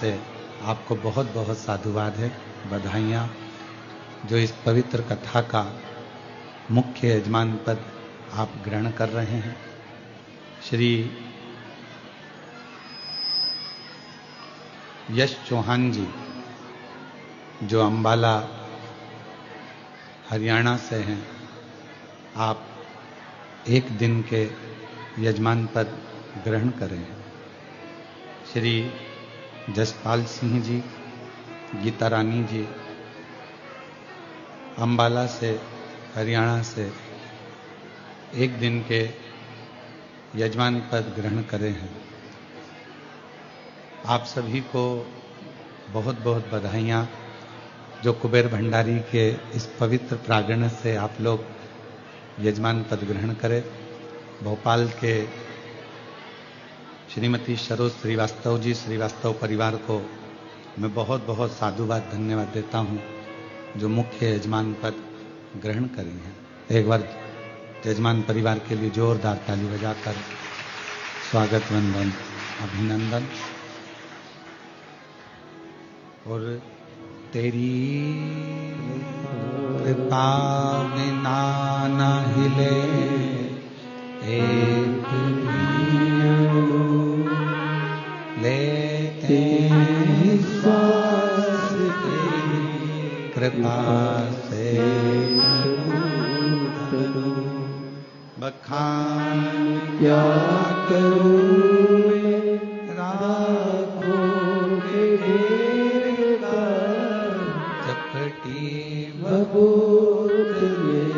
से आपको बहुत बहुत साधुवाद है, बधाइयाँ, जो इस पवित्र कथा का मुख्य यजमान पद आप ग्रहण कर रहे हैं। श्री यश चौहान जी, जो अंबाला हरियाणा से हैं, आप एक दिन के यजमान पद ग्रहण करें। श्री जसपाल सिंह जी, गीता रानी जी, अंबाला से, हरियाणा से एक दिन के यजमान पद ग्रहण करे हैं। आप सभी को बहुत बहुत बधाइयाँ, जो कुबेर भंडारी के इस पवित्र प्रांगण से आप लोग यजमान पद ग्रहण करें। भोपाल के श्रीमती सरोज श्रीवास्तव जी, श्रीवास्तव परिवार को मैं बहुत बहुत साधुवाद धन्यवाद देता हूँ, जो मुख्य यजमान पद ग्रहण करी हैं। एक बार यजमान परिवार के लिए जोरदार ताली बजाकर स्वागत, वंदन, अभिनंदन। और तेरी कृपा बिना न हिले एक लेते श्वास तेरी कृपा से बखान क्या करूं राखो के ढेर का, चपटी बबूत में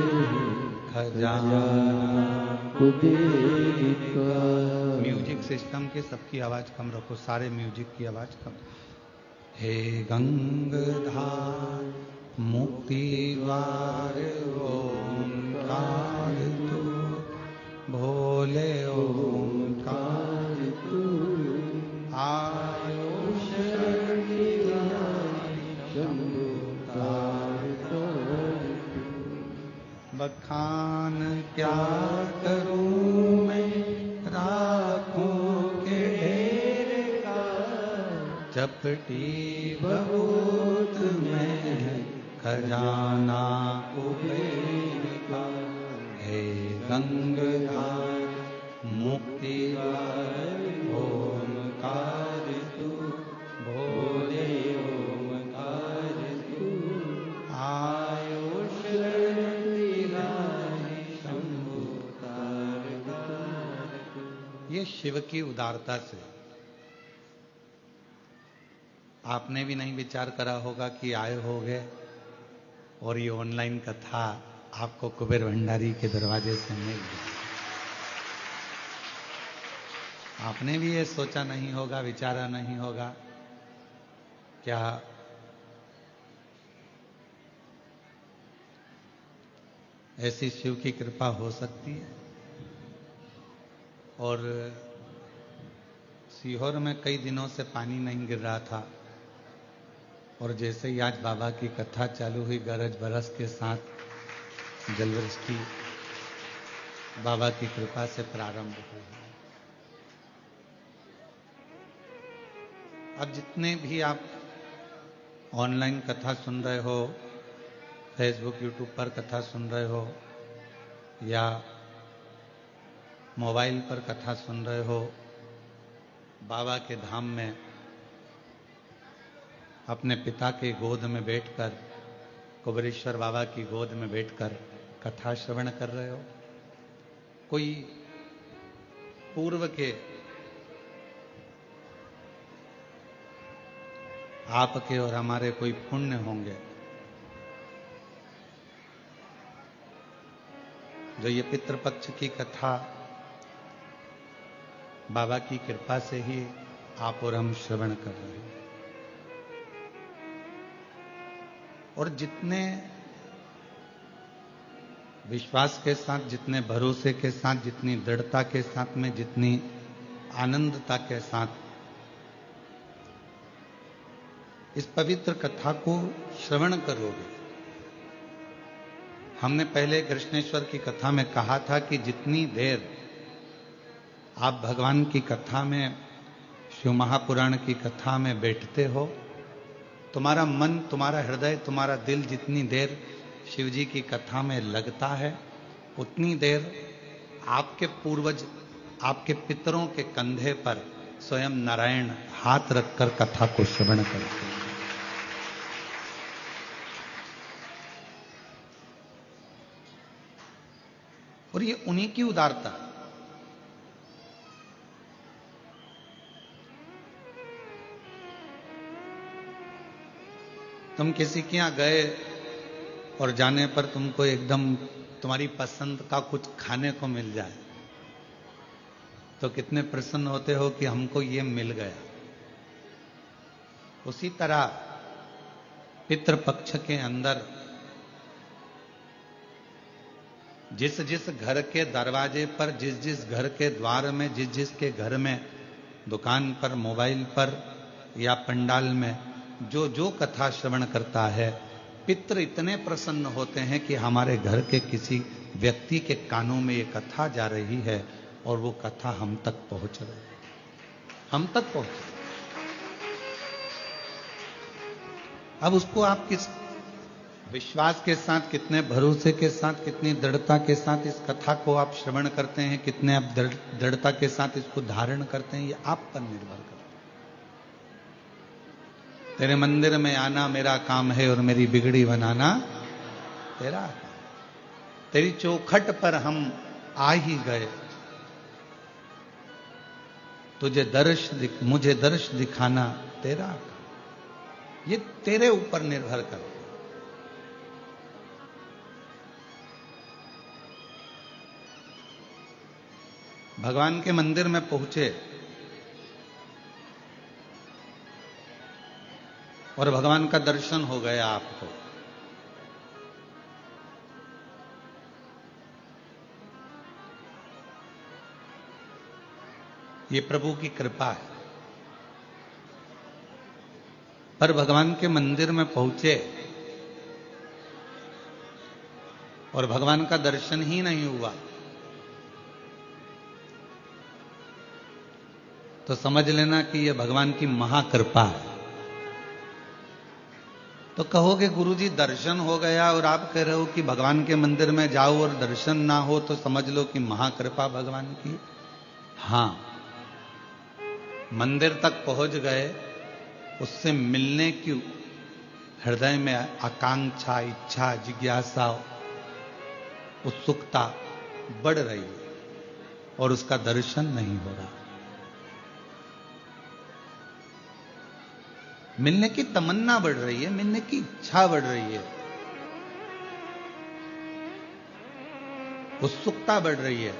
खजाना कुबेर का। म्यूजिक सिस्टम के सबकी आवाज कम रखो, सारे म्यूजिक की आवाज कम। हे गंगाधार मुक्ति द्वार ओंकार तू, भोले ओंकार तू, आयो शक्ति शंभुकार तू। बखान क्या करूं मैं राखों के ढेर का, चपटी बहुत में खजाना कुबेर का। हे गंगाधार मुक्ति द्वार ओंकार तू, भोले ओंकार तू, आयो शक्ति शंभुकार तू। ये शिव की उदारता से आपने भी नहीं विचार करा होगा कि आए होगे और ये ऑनलाइन कथा आपको कुबेर भंडारी के दरवाजे से मिल गई। आपने भी ये सोचा नहीं होगा, विचारा नहीं होगा, क्या ऐसी शिव की कृपा हो सकती है। और सीहोर में कई दिनों से पानी नहीं गिर रहा था, और जैसे ही आज बाबा की कथा चालू हुई, गरज बरस के साथ जलवृष्टि बाबा की कृपा से प्रारंभ हुई। अब जितने भी आप ऑनलाइन कथा सुन रहे हो, फेसबुक यूट्यूब पर कथा सुन रहे हो, या मोबाइल पर कथा सुन रहे हो, बाबा के धाम में अपने पिता के गोद में बैठकर, कुबेरेश्वर बाबा की गोद में बैठकर कथा श्रवण कर रहे हो। कोई पूर्व के आपके और हमारे कोई पुण्य होंगे, जो ये पितृपक्ष की कथा बाबा की कृपा से ही आप और हम श्रवण कर रहे हैं। और जितने विश्वास के साथ, जितने भरोसे के साथ, जितनी दृढ़ता के साथ में, जितनी आनंदता के साथ इस पवित्र कथा को श्रवण करोगे। हमने पहले कृष्णेश्वर की कथा में कहा था कि जितनी देर आप भगवान की कथा में शिव महापुराण की कथा में बैठते हो, तुम्हारा मन, तुम्हारा हृदय, तुम्हारा दिल जितनी देर शिव जी की कथा में लगता है, उतनी देर आपके पूर्वज, आपके पितरों के कंधे पर स्वयं नारायण हाथ रखकर कथा को श्रवण करते हैं। और ये उन्हीं की उदारता। तुम किसी के यहां गए और जाने पर तुमको एकदम तुम्हारी पसंद का कुछ खाने को मिल जाए तो कितने प्रसन्न होते हो कि हमको ये मिल गया। उसी तरह पितृपक्ष के अंदर जिस जिस घर के दरवाजे पर, जिस जिस घर के द्वार में, जिस जिस के घर में, दुकान पर, मोबाइल पर या पंडाल में जो जो कथा श्रवण करता है, पितृ इतने प्रसन्न होते हैं कि हमारे घर के किसी व्यक्ति के कानों में ये कथा जा रही है और वो कथा हम तक पहुंच रही है, हम तक पहुंच रही। अब उसको आप किस विश्वास के साथ, कितने भरोसे के साथ, कितनी दृढ़ता के साथ इस कथा को आप श्रवण करते हैं, कितने आप दृढ़ता के साथ इसको धारण करते हैं, ये आप पर निर्भर करता है। तेरे मंदिर में आना मेरा काम है और मेरी बिगड़ी बनाना तेरा काम। तेरी चौखट पर हम आ ही गए, तुझे मुझे दर्श दिखाना तेरा काम। ये तेरे ऊपर निर्भर करता है। भगवान के मंदिर में पहुंचे और भगवान का दर्शन हो गया आपको, ये प्रभु की कृपा है। पर भगवान के मंदिर में पहुंचे और भगवान का दर्शन ही नहीं हुआ तो समझ लेना कि यह भगवान की महाकृपा है। तो कहोगे गुरुजी दर्शन हो गया और आप कह रहे हो कि भगवान के मंदिर में जाओ और दर्शन ना हो तो समझ लो कि महाकृपा भगवान की। हां, मंदिर तक पहुंच गए, उससे मिलने की हृदय में आकांक्षा, इच्छा, जिज्ञासा, उत्सुकता बढ़ रही है और उसका दर्शन नहीं हो रहा। मिलने की तमन्ना बढ़ रही है, मिलने की इच्छा बढ़ रही है, उत्सुकता बढ़ रही है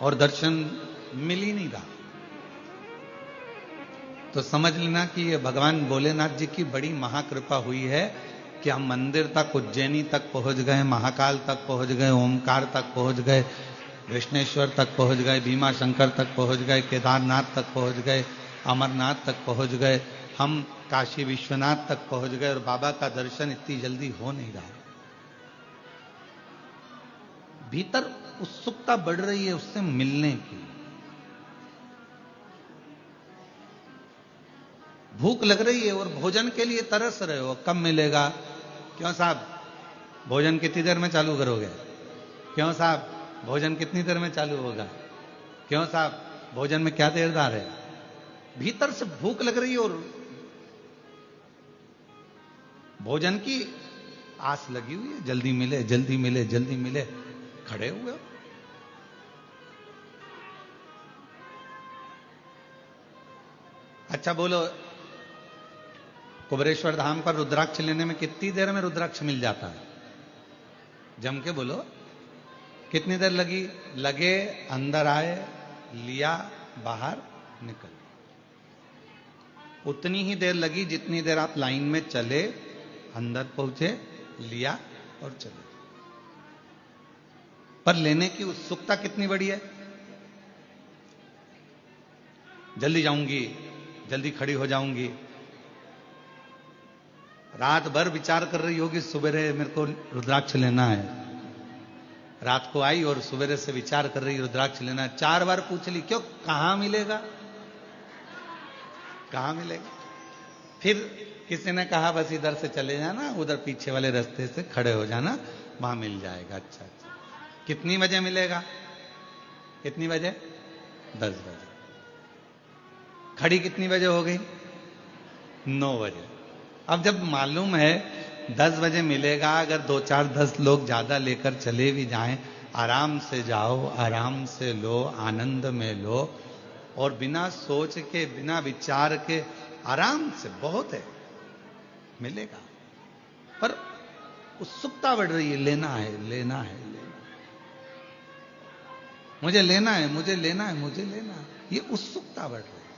और दर्शन मिल ही नहीं रहा। तो समझ लेना कि ये भगवान भोलेनाथ जी की बड़ी महाकृपा हुई है कि हम मंदिर तक, उज्जैनी तक पहुंच गए, महाकाल तक पहुंच गए, ओमकार तक पहुंच गए, कृष्णेश्वर तक पहुंच गए, भीमा शंकर तक पहुंच गए, केदारनाथ तक पहुंच गए, अमरनाथ तक पहुंच गए, हम काशी विश्वनाथ तक पहुंच गए और बाबा का दर्शन इतनी जल्दी हो नहीं रहा। भीतर उत्सुकता बढ़ रही है उससे मिलने की, भूख लग रही है और भोजन के लिए तरस रहे हो। कब मिलेगा? क्यों साहब भोजन कितनी देर में चालू करोगे? क्यों साहब भोजन कितनी देर में चालू होगा? क्यों साहब भोजन में क्या देरदार है? भीतर से भूख लग रही है और भोजन की आस लगी हुई है, जल्दी मिले, जल्दी मिले, जल्दी मिले, खड़े हुए। अच्छा बोलो, कुबरेश्वर धाम पर रुद्राक्ष लेने में कितनी देर में रुद्राक्ष मिल जाता है? जम के बोलो, कितनी देर लगे अंदर आए, लिया, बाहर निकल। उतनी ही देर लगी जितनी देर आप लाइन में चले, अंदर पहुंचे, लिया और चले। पर लेने की उत्सुकता कितनी बड़ी है? जल्दी जाऊंगी, जल्दी खड़ी हो जाऊंगी। रात भर विचार कर रही होगी, सुबह मेरे को रुद्राक्ष लेना है। रात को आई और सवेरे से विचार कर रही रुद्राक्ष लेना। 4 बार पूछ ली, क्यों, कहां मिलेगा, कहां मिलेगा। फिर किसी ने कहा बस इधर से चले जाना, उधर पीछे वाले रास्ते से खड़े हो जाना, वहां मिल जाएगा। अच्छा अच्छा, कितनी बजे मिलेगा, कितनी बजे, 10 बजे। खड़ी कितनी बजे हो गई, 9 बजे। अब जब मालूम है 10 बजे मिलेगा, अगर 2-4-10 लोग ज्यादा लेकर चले भी जाएं, आराम से जाओ, आराम से लो, आनंद में लो, और बिना सोच के, बिना विचार के, आराम से, बहुत है, मिलेगा। पर उत्सुकता बढ़ रही है, लेना है, लेना है, लेना, मुझे लेना है, मुझे लेना है, मुझे लेना है, ये उत्सुकता बढ़ रही है।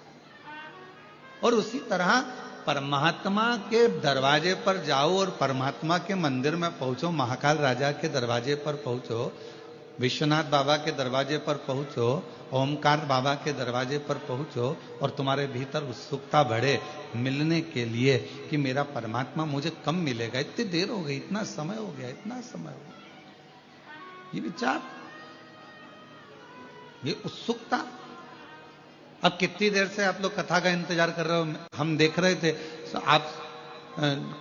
और उसी तरह परमात्मा के दरवाजे पर जाओ और परमात्मा के मंदिर में पहुंचो, महाकाल राजा के दरवाजे पर पहुंचो, विश्वनाथ बाबा के दरवाजे पर पहुंचो, ओमकार बाबा के दरवाजे पर पहुंचो, और तुम्हारे भीतर उत्सुकता बढ़े मिलने के लिए कि मेरा परमात्मा मुझे कब मिलेगा, इतनी देर हो गई, इतना समय हो गया, इतना समय हो गया, ये विचार, ये उत्सुकता। अब कितनी देर से आप लोग कथा का इंतजार कर रहे हो, हम देख रहे थे। आप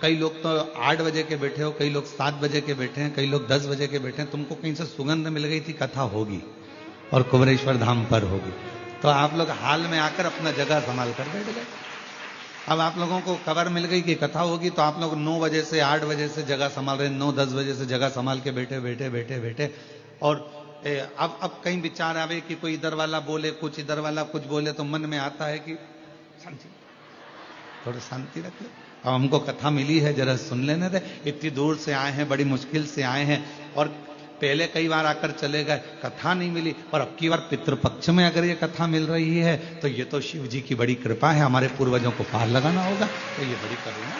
कई लोग तो 8 बजे के बैठे हो, कई लोग 7 बजे के बैठे हैं, कई लोग 10 बजे के बैठे हैं। तुमको कहीं से सुगंध मिल गई थी कथा होगी और कुबेरेश्वर धाम पर होगी, तो आप लोग हाल में आकर अपना जगह संभाल कर बैठ गए। अब आप लोगों को खबर मिल गई कि कथा होगी, तो आप लोग 9 बजे से 8 बजे से जगह संभाल रहे, 9-10 बजे से जगह संभाल के बैठे बैठे बैठे बैठे। और अब कहीं विचार आवे कि कोई इधर वाला बोले कुछ, इधर वाला कुछ बोले, तो मन में आता है कि शांति, थोड़ी शांति रख ले। अब हमको कथा मिली है, जरा सुन लेने दे, इतनी दूर से आए हैं, बड़ी मुश्किल से आए हैं, और पहले कई बार आकर चले गए, कथा नहीं मिली, और अब की बार पितृपक्ष में अगर ये कथा मिल रही है, तो ये तो शिव जी की बड़ी कृपा है, हमारे पूर्वजों को पार लगाना होगा, तो ये बड़ी करुणा।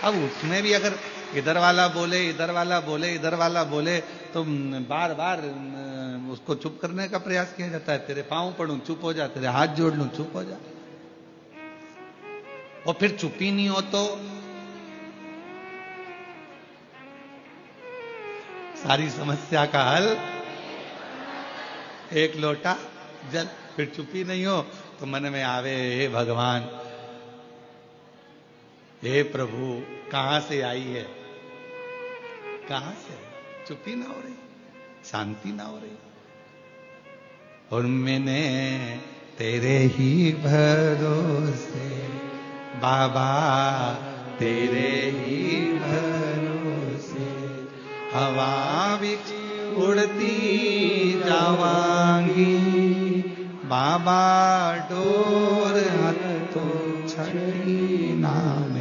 अब उसमें भी अगर इधर वाला बोले, इधर वाला बोले, इधर वाला बोले, तो बार बार उसको चुप करने का प्रयास किया जाता है। तेरे पांव पड़ूं, चुप हो जा, तेरे हाथ जोड़ लूं, चुप हो जा। और फिर चुप ही नहीं हो तो सारी समस्या का हल एक लोटा जल। फिर चुप ही नहीं हो तो मन में आवे, हे भगवान, हे प्रभु, कहां से आई है, कहां से, चुप्पी ना हो रही, शांति ना हो रही। और मैंने तेरे ही भरोसे बाबा, तेरे ही भरोसे हवा बिच उड़ती जावांगी, बाबा डोर हाथों छड़ी नाम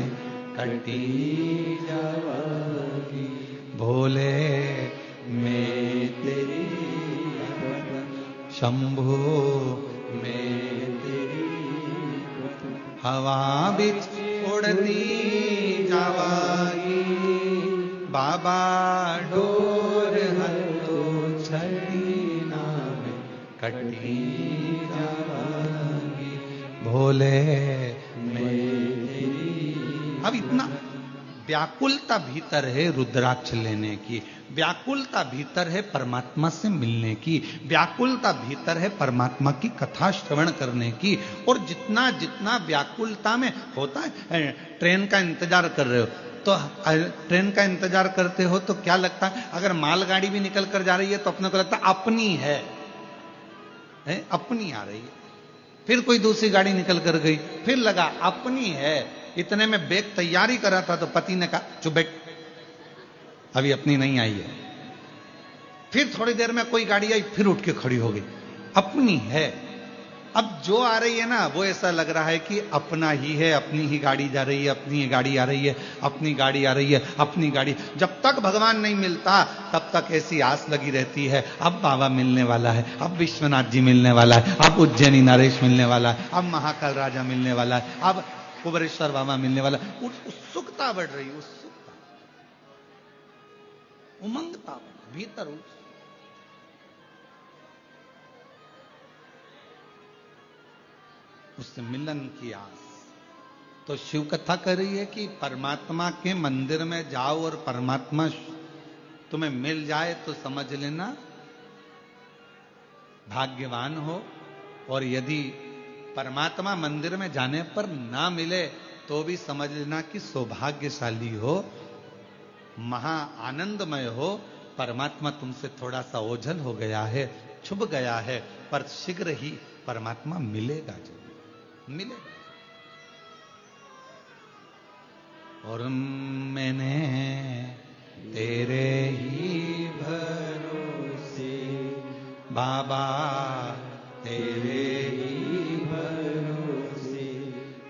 कटी जावांगी, भोले मैं तेरी शंभो मैं तेरी हवा बिच उड़ती जावांगी, बाबा डोर हाथों छड़ी नाम कटी जावांगी, भोले मैं तेरी। अब इतना व्याकुलता भीतर है रुद्राक्ष लेने की, व्याकुलता भीतर है परमात्मा से मिलने की, व्याकुलता भीतर है परमात्मा की कथा श्रवण करने की। और जितना जितना व्याकुलता में होता है, ट्रेन का इंतजार कर रहे हो, तो ट्रेन का इंतजार करते हो तो क्या लगता है, अगर मालगाड़ी भी निकल कर जा रही है तो अपने को लगता है अपनी है, अपनी आ रही है। फिर कोई दूसरी गाड़ी निकल कर गई, फिर लगा अपनी है। इतने में बैग तैयारी करा था तो पति ने कहा चुप बैठ, अभी अपनी नहीं आई है। फिर थोड़ी देर में कोई गाड़ी आई, फिर उठ के खड़ी हो गई, अपनी है। अब जो आ रही है ना, वो ऐसा लग रहा है कि अपना ही है, अपनी ही गाड़ी जा रही है, अपनी ही गाड़ी आ रही है, अपनी गाड़ी आ रही है, अपनी गाड़ी। जब तक भगवान नहीं मिलता तब तक ऐसी आस लगी रहती है, अब बाबा मिलने वाला है, अब विश्वनाथ जी मिलने वाला है, अब उज्जैनी नरेश मिलने वाला है, अब महाकाल राजा मिलने वाला है, अब कुबेरेश्वर बाबा मिलने वाला। उत्सुकता बढ़ रही, उत्सुकता, उमंगता भीतर, उससे मिलन की आस। तो शिव कथा कर रही है कि परमात्मा के मंदिर में जाओ और परमात्मा तुम्हें मिल जाए तो समझ लेना भाग्यवान हो, और यदि परमात्मा मंदिर में जाने पर ना मिले तो भी समझ लेना कि सौभाग्यशाली हो, महा आनंदमय हो, परमात्मा तुमसे थोड़ा सा ओझल हो गया है, छुप गया है, पर शीघ्र ही परमात्मा मिलेगा, जरूर मिलेगा। और मैंने तेरे ही भरोसे बाबा, तेरे ही भरोसे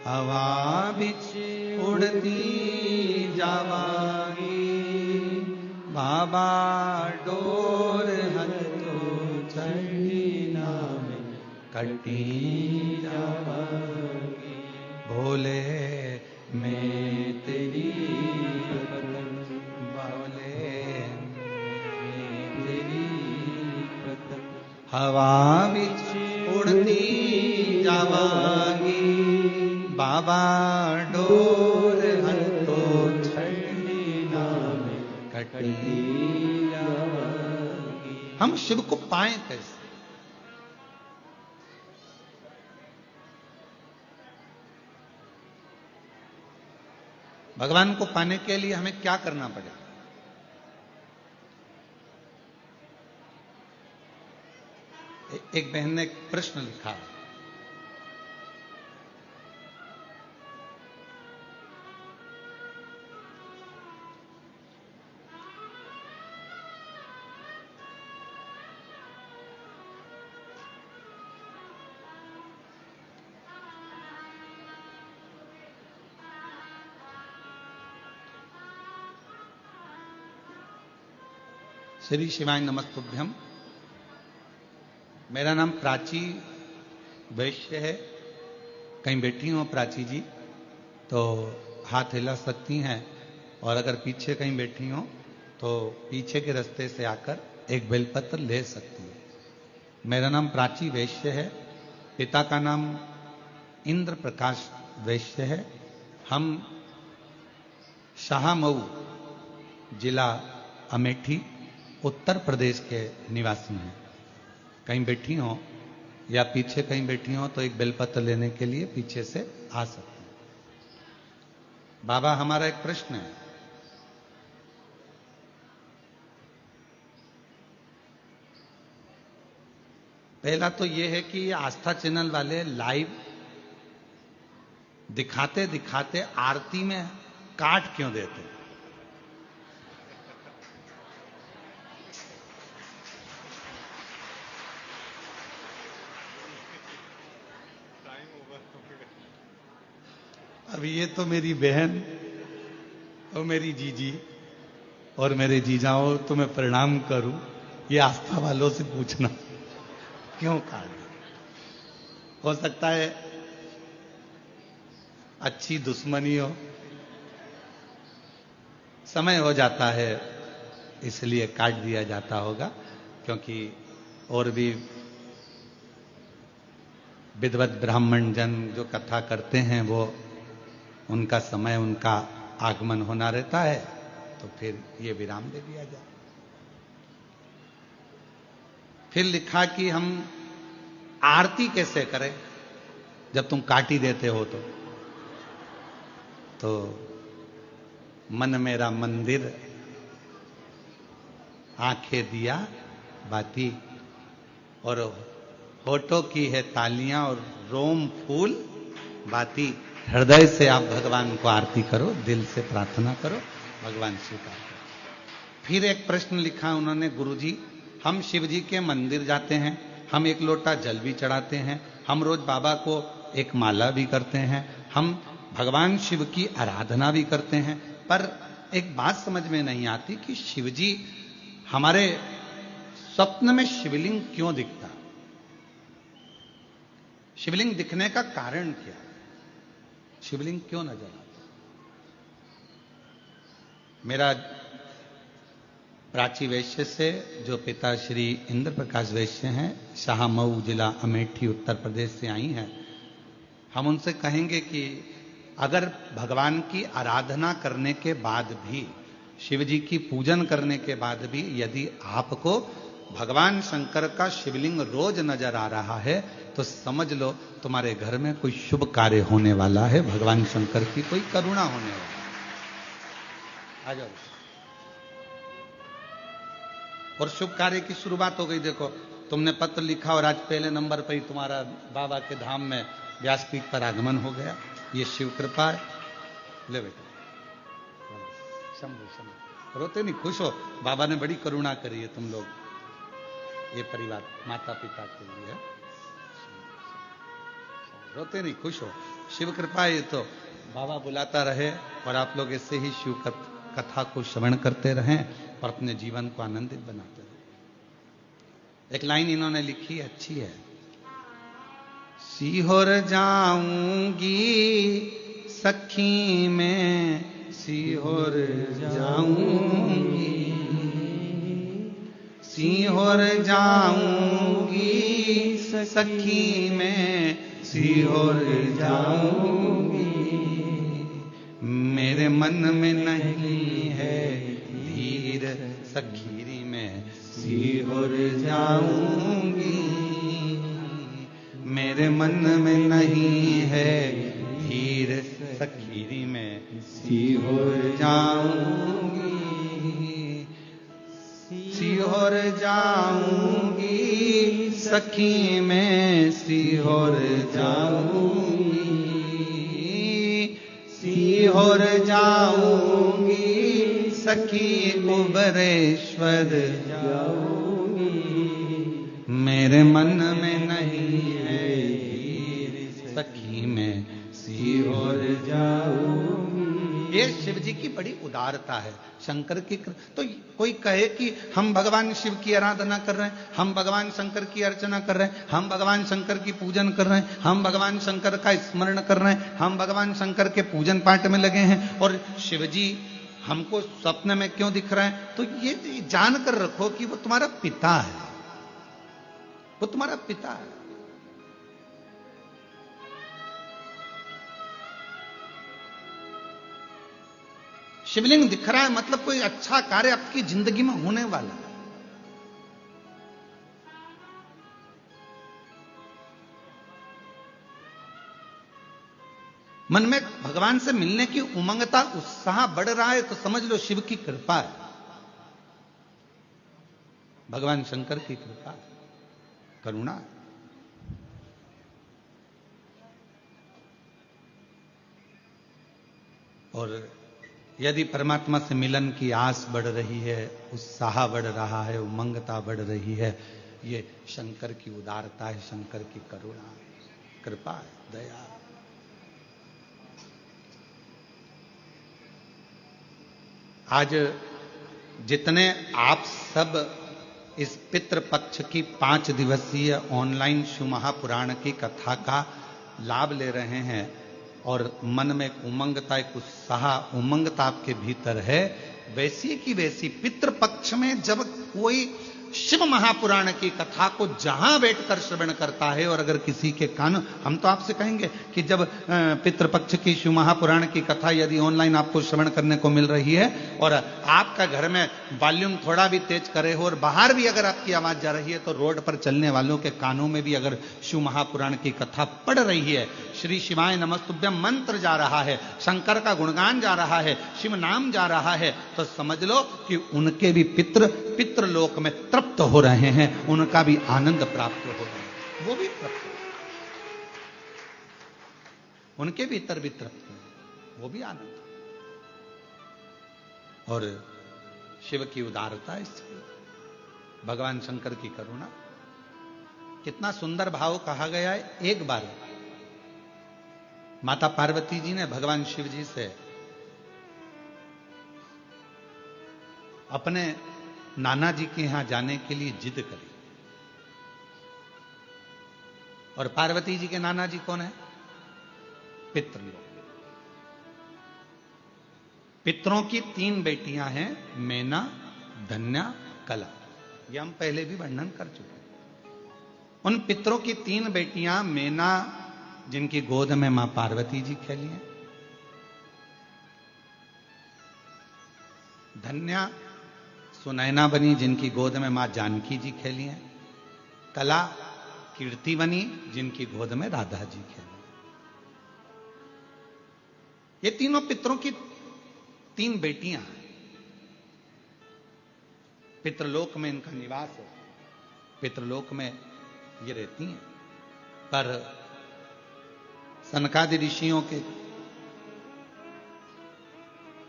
हवा बिच उड़ती जावागी, बाबा डोर हथो चढ़ी नाम कटी जावागी, भोले मैं तेरी बोले मैं तेरी हवा बिच उड़ती जावागी, बाबा डोर हथो छड़ी नाम कटी जावागी। हम शिव को पाएं कैसे? भगवान को पाने के लिए हमें क्या करना पड़ेगा? एक बहन ने एक प्रश्न लिखा, श्री शिवाय नमस्तुभ्यम। मेरा नाम प्राची वैश्य है। कहीं बैठी हो प्राची जी तो हाथ हिला सकती हैं, और अगर पीछे कहीं बैठी हो तो पीछे के रास्ते से आकर एक बेलपत्र ले सकती है। मेरा नाम प्राची वैश्य है, पिता का नाम इंद्र प्रकाश वैश्य है। हम शाहमऊ जिला अमेठी उत्तर प्रदेश के निवासी हैं। कहीं बैठी हो या पीछे कहीं बैठी हो तो एक बेलपत्र लेने के लिए पीछे से आ सकते हैं। बाबा, हमारा एक प्रश्न है। पहला तो यह है कि आस्था चैनल वाले लाइव दिखाते दिखाते आरती में काट क्यों देते? अब ये तो मेरी बहन और मेरी जीजी और मेरे जीजाओं, तो मैं प्रणाम करूं, ये आस्था वालों से पूछना क्यों काट दे? हो सकता है अच्छी दुश्मनी हो, समय हो जाता है इसलिए काट दिया जाता होगा, क्योंकि और भी विद्वत ब्राह्मण जन जो कथा करते हैं वो उनका समय, उनका आगमन होना रहता है, तो फिर ये विराम दे दिया जाए। फिर लिखा कि हम आरती कैसे करें जब तुम काटी देते हो तो मन मेरा मंदिर, आंखें दिया बाती, और होठों की है तालियां और रोम फूल बाती। हृदय से आप भगवान को आरती करो, दिल से प्रार्थना करो, भगवान स्वीकार करो। फिर एक प्रश्न लिखा उन्होंने, गुरुजी हम शिव जी के मंदिर जाते हैं, हम एक लोटा जल भी चढ़ाते हैं, हम रोज बाबा को एक माला भी करते हैं, हम भगवान शिव की आराधना भी करते हैं, पर एक बात समझ में नहीं आती कि शिव जी हमारे स्वप्न में शिवलिंग क्यों दिखता? शिवलिंग दिखने का कारण क्या? शिवलिंग क्यों नजर आता? मेरा प्राची वैश्य से जो पिता श्री इंद्र प्रकाश वैश्य हैं, शाहमऊ जिला अमेठी उत्तर प्रदेश से आई हैं, हम उनसे कहेंगे कि अगर भगवान की आराधना करने के बाद भी, शिव जी की पूजन करने के बाद भी यदि आपको भगवान शंकर का शिवलिंग रोज नजर आ रहा है तो समझ लो तुम्हारे घर में कोई शुभ कार्य होने वाला है, भगवान शंकर की कोई करुणा होने वाली है। आ जाओ। और शुभ कार्य की शुरुआत हो गई। देखो, तुमने पत्र लिखा और आज पहले नंबर पर ही तुम्हारा बाबा के धाम में व्यासपीठ पर आगमन हो गया। ये शिव कृपा है। ले बेटा, शंभु शंभु, रोते नहीं, खुश हो। बाबा ने बड़ी करुणा करी है तुम लोग, ये परिवार माता पिता के लिए। रोते नहीं, खुश हो। शिव कृपा है तो बाबा बुलाता रहे और आप लोग ऐसे ही शिव कथा को श्रवण करते रहें और अपने जीवन को आनंदित बनाते रहें। एक लाइन इन्होंने लिखी, अच्छी है। सीहोर जाऊंगी सखी में, सीहोर जाऊंगी, सीहोर जाऊंगी सखी में, सीहोर जाऊंगी। मेरे मन में नहीं है धीर सखीरी में, सीहोर जाऊंगी। मेरे मन में नहीं है धीर सखीरी में, सीहोर जाऊंगी। सीहोर जाऊंगी सखी में, सीहोर जाऊंगी। सीहोर जाऊंगी सखी कुबरेश्वर जाऊंगी। मेरे मन में नहीं है धीर सखी में, सीहोर जाऊंगी। ये शिव जी की बड़ी उदारता है, शंकर की। तो कोई कहे कि हम भगवान शिव की आराधना कर रहे हैं, हम भगवान शंकर की अर्चना कर रहे हैं, हम भगवान शंकर की पूजन कर रहे हैं, हम भगवान शंकर का स्मरण कर रहे हैं, हम भगवान शंकर के पूजन पाठ में लगे हैं और शिव जी हमको स्वप्न में क्यों दिख रहे हैं? तो ये जानकर रखो कि वो तुम्हारा पिता है, वो तुम्हारा पिता है। शिवलिंग दिख रहा है मतलब कोई अच्छा कार्य आपकी जिंदगी में होने वाला है। मन में भगवान से मिलने की उमंगता, उत्साह बढ़ रहा है तो समझ लो शिव की कृपा है, भगवान शंकर की कृपा है, करुणा है। और यदि परमात्मा से मिलन की आस बढ़ रही है, उत्साह बढ़ रहा है, उमंगता बढ़ रही है, ये शंकर की उदारता है, शंकर की करुणा है, कृपा है, दया है। आज जितने आप सब इस पितृपक्ष की 5 दिवसीय ऑनलाइन शिव महापुराण की कथा का लाभ ले रहे हैं और मन में एक उमंगता, एक उत्साह, उमंगता आपके भीतर है, वैसी की वैसी पितृपक्ष में जब कोई शिव महापुराण की कथा को जहां बैठकर श्रवण करता है और अगर किसी के कान, हम तो आपसे कहेंगे कि जब पितृपक्ष की शिव महापुराण की कथा यदि ऑनलाइन आपको श्रवण करने को मिल रही है और आपका घर में वॉल्यूम थोड़ा भी तेज करे हो और बाहर भी अगर आपकी आवाज जा रही है तो रोड पर चलने वालों के कानों में भी अगर शिव महापुराण की कथा पढ़ रही है, श्री शिवाय नमस्तुभ्यम मंत्र जा रहा है, शंकर का गुणगान जा रहा है, शिव नाम जा रहा है, तो समझ लो कि उनके भी पितृ लोक में तृप्त हो रहे हैं, उनका भी आनंद प्राप्त हो रहा है, वो भी तृप्त, उनके भीतर भी तृप्त है, वो भी आनंद। और शिव की उदारता, इसकी भगवान शंकर की करुणा, कितना सुंदर भाव कहा गया है। एक बार माता पार्वती जी ने भगवान शिव जी से अपने नाना जी के यहां जाने के लिए जिद करी। और पार्वती जी के नाना जी कौन है? पितृलोक। पितरों की 3 बेटियां हैं, मैना, धन्या, कला। ये हम पहले भी वर्णन कर चुके हैं। उन पितरों की 3 बेटियां, मैना जिनकी गोद में मां पार्वती जी खेली हैं, धन्या सुनैना बनी जिनकी गोद में मां जानकी जी खेली हैं। कला कीर्ति बनी जिनकी गोद में राधा जी खेली। ये तीनों पितरों की 3 बेटियां हैं। पितृलोक में इनका निवास है, पितृलोक में ये रहती हैं। पर सनकादि ऋषियों के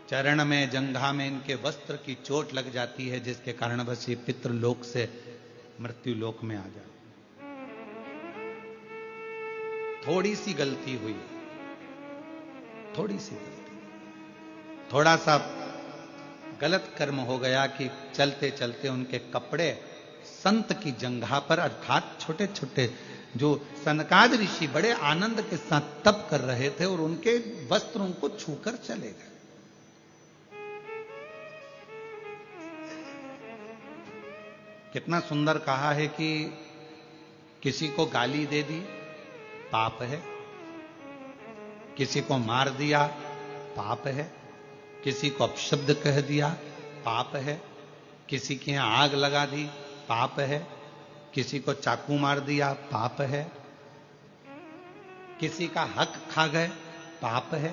चरण में, जंघा में इनके वस्त्र की चोट लग जाती है, जिसके कारण बस ये पितृलोक से मृत्युलोक में आ जाते। थोड़ी सी गलती हुई, थोड़ी सी गलती, थोड़ा सा गलत कर्म हो गया कि चलते चलते उनके कपड़े संत की जंघा पर, अर्थात छोटे छोटे जो सनकाद ऋषि बड़े आनंद के साथ तप कर रहे थे और उनके वस्त्रों को छूकर चले गए। कितना सुंदर कहा है कि किसी को गाली दे दी पाप है, किसी को मार दिया पाप है, किसी को अपशब्द कह दिया पाप है, किसी के यहां आग लगा दी पाप है, किसी को चाकू मार दिया पाप है, किसी का हक खा गए पाप है,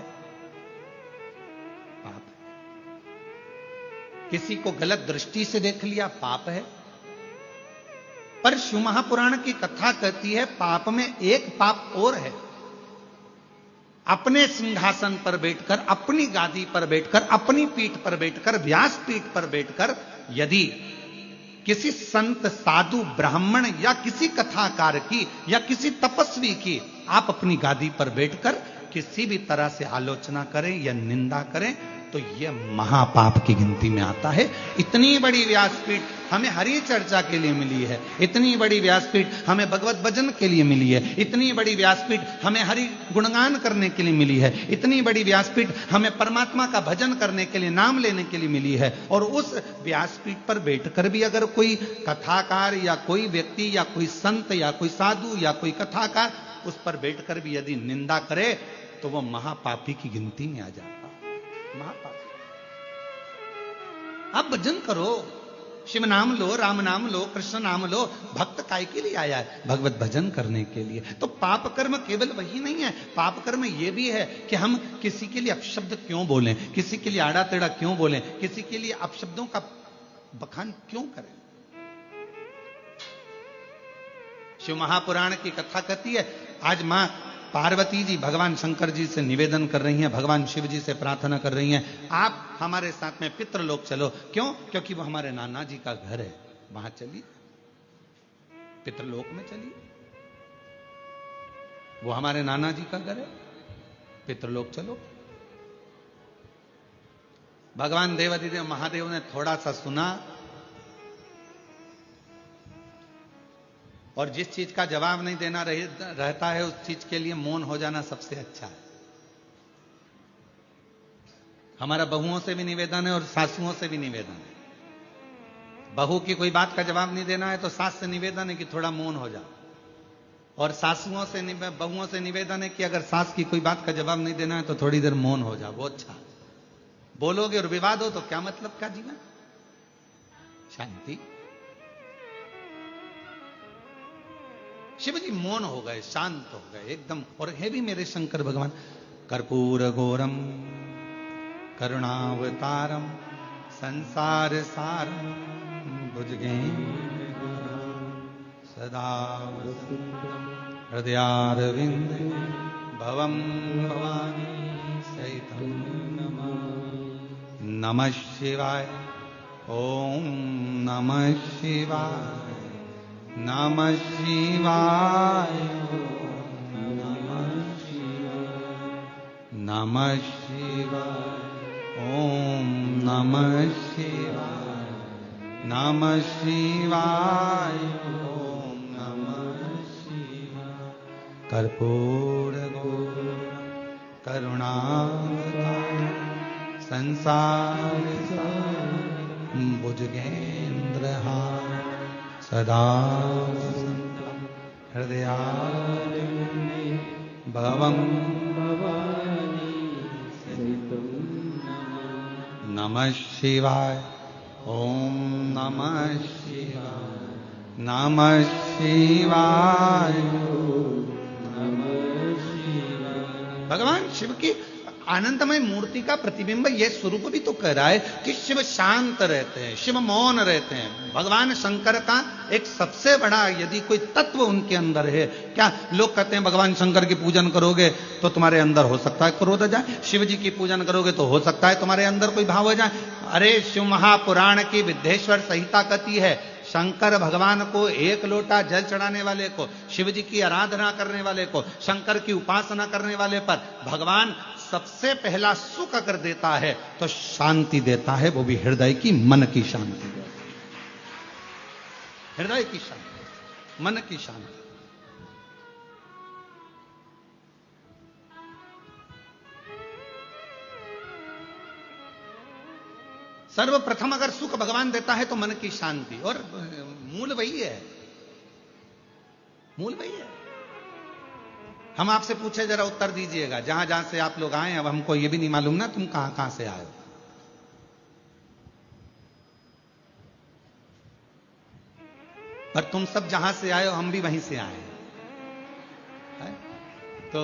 पाप है। किसी को गलत दृष्टि से देख लिया पाप है। पर शिव महापुराण की कथा कहती है पाप में एक पाप और है। अपने सिंहासन पर बैठकर, अपनी गादी पर बैठकर, अपनी पीठ पर बैठकर, व्यास पीठ पर बैठकर यदि किसी संत, साधु, ब्राह्मण या किसी कथाकार की या किसी तपस्वी की आप अपनी गादी पर बैठकर किसी भी तरह से आलोचना करें या निंदा करें तो यह महापाप की गिनती में आता है। इतनी बड़ी व्यासपीठ हमें हरि चर्चा के लिए मिली है, इतनी बड़ी व्यासपीठ हमें भगवत भजन के लिए मिली है, इतनी बड़ी व्यासपीठ हमें हरि गुणगान करने के लिए मिली है, इतनी बड़ी व्यासपीठ हमें परमात्मा का भजन करने के लिए, नाम लेने के लिए मिली है। और उस व्यासपीठ पर बैठकर भी अगर कोई कथाकार या कोई व्यक्ति या कोई संत या कोई साधु या कोई कथाकार उस पर बैठकर भी यदि निंदा करे तो वह महापापी की गिनती में आ जाता। महापापी। आप भजन करो, शिव नाम लो, राम नाम लो, कृष्ण नाम लो। भक्त काय के लिए आया है? भगवत भजन करने के लिए। तो पाप कर्म केवल वही नहीं है, पाप कर्म यह भी है कि हम किसी के लिए अपशब्द क्यों बोलें, किसी के लिए आड़ा टेढ़ा क्यों बोलें, किसी के लिए अपशब्दों का बखान क्यों करें। शिव महापुराण की कथा कहती है, आज मां पार्वती जी भगवान शंकर जी से निवेदन कर रही हैं, भगवान शिव जी से प्रार्थना कर रही हैं, आप हमारे साथ में पितृलोक चलो। क्यों? क्योंकि वो हमारे नाना जी का घर है, वहां चलिए, पितृलोक में चलिए। वो हमारे नाना जी का घर है, पितृलोक चलो। भगवान देवाधिदेव महादेव ने थोड़ा सा सुना और जिस चीज का जवाब नहीं देना रहता है उस चीज के लिए मौन हो जाना सबसे अच्छा है। हमारा बहुओं से भी निवेदन है और सासुओं से भी निवेदन है। बहू की कोई बात का जवाब नहीं देना है तो सास से निवेदन है कि थोड़ा मौन हो जाओ, और सासुओं से बहुओं से निवेदन है कि अगर सास की कोई बात का जवाब नहीं देना है तो थोड़ी देर मौन हो जाओ। वो अच्छा, बोलोगे और विवाद हो तो क्या मतलब का जीवन। शांति। शिव जी मौन हो गए, शांत हो गए एकदम। और है भी मेरे शंकर भगवान। कर्पूर गौरम करुणावतारम संसार सारम भुजगेन्द्र सदा हृदयारविंद भवम भवानी सहितम नमः शिवाय। ओम नमः शिवाय, नमः शिवाय, नमः शिवाय, नमः शिवाय। ओम नमः शिवाय, नमः शिवाय, ओम नमः शिवाय। कर्पूर गौरम करुणावतारम संसार सारम भुजगेन्द्रहारम सदा हृदयारविंदे भवम भवानी सहितं नमः शिवाय। ओम नमः शिवाय, नमः शिवाय, नमः शिवाय। भगवान शिव की आनंदमय मूर्ति का प्रतिबिंब यह स्वरूप भी तो कह रहा है कि शिव शांत रहते हैं, शिव मौन रहते हैं। भगवान शंकर का एक सबसे बड़ा यदि कोई तत्व उनके अंदर है, क्या लोग कहते हैं भगवान शंकर की पूजन करोगे तो तुम्हारे अंदर हो सकता है क्रोध आ जाए, शिव जी की पूजन करोगे तो हो सकता है तुम्हारे अंदर कोई भाव आ जाए। अरे शिव महापुराण की विद्येश्वर संहिता कहती है, शंकर भगवान को एक लोटा जल चढ़ाने वाले को, शिव जी की आराधना करने वाले को, शंकर की उपासना करने वाले पर भगवान सबसे पहला सुख अगर देता है तो शांति देता है, वो भी हृदय की, मन की शांति, हृदय की शांति, मन की शांति। सर्वप्रथम अगर सुख भगवान देता है तो मन की शांति, और मूल वही है, मूल वही है। हम आपसे पूछे, जरा उत्तर दीजिएगा, जहां जहां से आप लोग आए, अब हमको ये भी नहीं मालूम ना तुम कहां कहां से आए हो। पर तुम सब जहां से आए हो हम भी वहीं से आए हैं। तो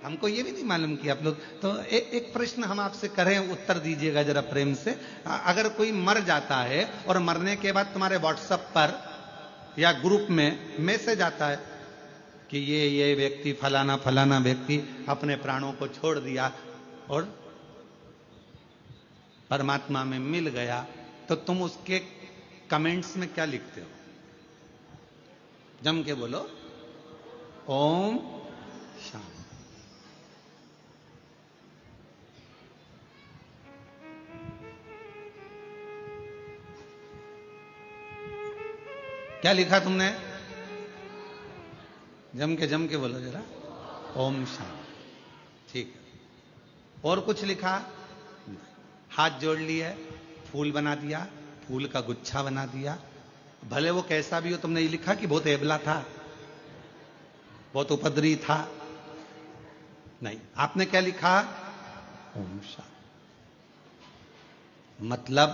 हमको ये भी नहीं मालूम कि आप लोग, तो एक प्रश्न हम आपसे करें, उत्तर दीजिएगा जरा प्रेम से। अगर कोई मर जाता है और मरने के बाद तुम्हारे व्हाट्सएप पर या ग्रुप में मैसेज आता है कि ये व्यक्ति फलाना फलाना व्यक्ति अपने प्राणों को छोड़ दिया और परमात्मा में मिल गया, तो तुम उसके कमेंट्स में क्या लिखते हो? जम के बोलो, ओम शांति। क्या लिखा तुमने? जम के बोलो जरा, ओम शांति। ठीक है। और कुछ लिखा? हाथ जोड़ लिए, फूल बना दिया, फूल का गुच्छा बना दिया, भले वो कैसा भी हो। तुमने ये लिखा कि बहुत एबला था, बहुत उपद्रवी था? नहीं, आपने क्या लिखा? ओम शांति। मतलब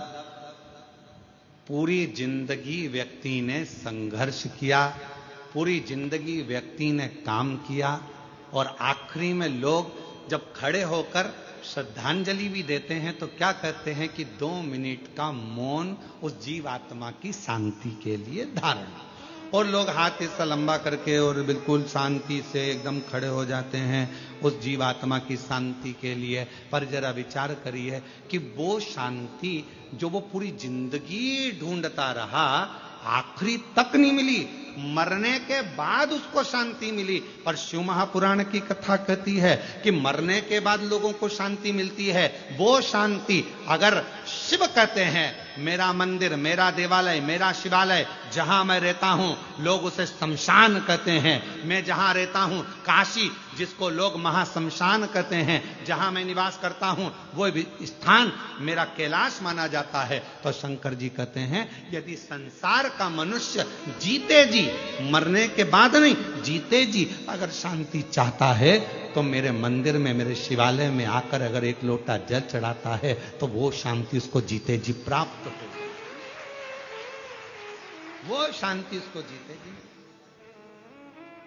पूरी जिंदगी व्यक्ति ने संघर्ष किया, पूरी जिंदगी व्यक्ति ने काम किया, और आखिरी में लोग जब खड़े होकर श्रद्धांजलि भी देते हैं तो क्या कहते हैं कि 2 मिनट का मौन उस जीवात्मा की शांति के लिए धारण। और लोग हाथ ऐसा लंबा करके और बिल्कुल शांति से एकदम खड़े हो जाते हैं उस जीवात्मा की शांति के लिए। पर जरा विचार करिए कि वो शांति जो वो पूरी जिंदगी ढूंढता रहा, आखिरी तक नहीं मिली, मरने के बाद उसको शांति मिली। पर शिव महापुराण की कथा कहती है कि मरने के बाद लोगों को शांति मिलती है। वो शांति अगर शिव कहते हैं, मेरा मंदिर, मेरा देवालय, मेरा शिवालय, जहां मैं रहता हूं लोग उसे शमशान कहते हैं। मैं जहां रहता हूं काशी, जिसको लोग महाशमशान कहते हैं, जहां मैं निवास करता हूं वो स्थान मेरा कैलाश माना जाता है। तो शंकर जी कहते हैं, यदि संसार का मनुष्य जीते जी, मरने के बाद नहीं, जीते जी अगर शांति चाहता है तो मेरे मंदिर में, मेरे शिवालय में आकर अगर एक लोटा जल चढ़ाता है तो वो शांति उसको जीते जी प्राप्त हो, वो शांति उसको जीते जी।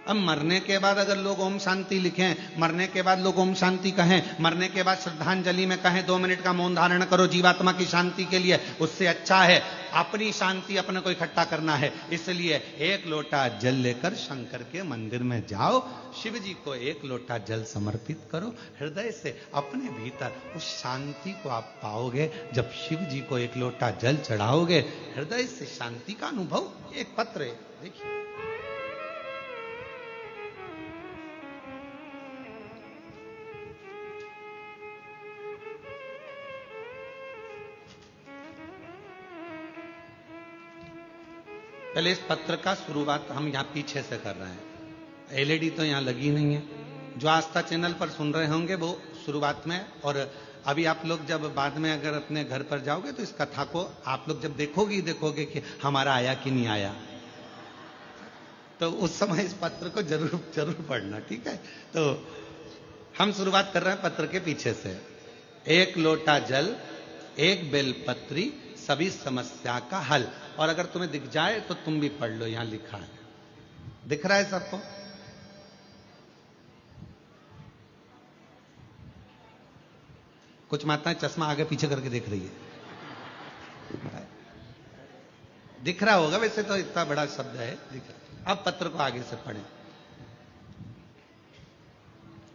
अब मरने के बाद अगर लोग ओम शांति लिखें, मरने के बाद लोग ओम शांति कहें, मरने के बाद श्रद्धांजलि में कहें 2 मिनट का मौन धारण करो जीवात्मा की शांति के लिए, उससे अच्छा है अपनी शांति अपने को इकट्ठा करना है। इसलिए 1 लोटा जल लेकर शंकर के मंदिर में जाओ, शिव जी को 1 लोटा जल समर्पित करो, हृदय से अपने भीतर उस शांति को आप पाओगे। जब शिव जी को 1 लोटा जल चढ़ाओगे, हृदय से शांति का अनुभव। एक पत्र है, देखिए, पहले इस पत्र का शुरुआत हम यहां पीछे से कर रहे हैं। एलईडी तो यहां लगी नहीं है। जो आस्था चैनल पर सुन रहे होंगे वो शुरुआत में, और अभी आप लोग जब बाद में अगर अपने घर पर जाओगे तो इस कथा को आप लोग जब देखोगे कि हमारा आया कि नहीं आया, तो उस समय इस पत्र को जरूर पढ़ना, ठीक है। तो हम शुरुआत कर रहे हैं पत्र के पीछे से। 1 लोटा जल, 1 बेलपत्री, सभी समस्या का हल। और अगर तुम्हें दिख जाए तो तुम भी पढ़ लो, यहां लिखा है। दिख रहा है सबको? कुछ माताएं चश्मा आगे पीछे करके देख रही है। दिख रहा होगा, वैसे तो इतना बड़ा शब्द है, दिख रहा। अब पत्र को आगे से पढ़ें।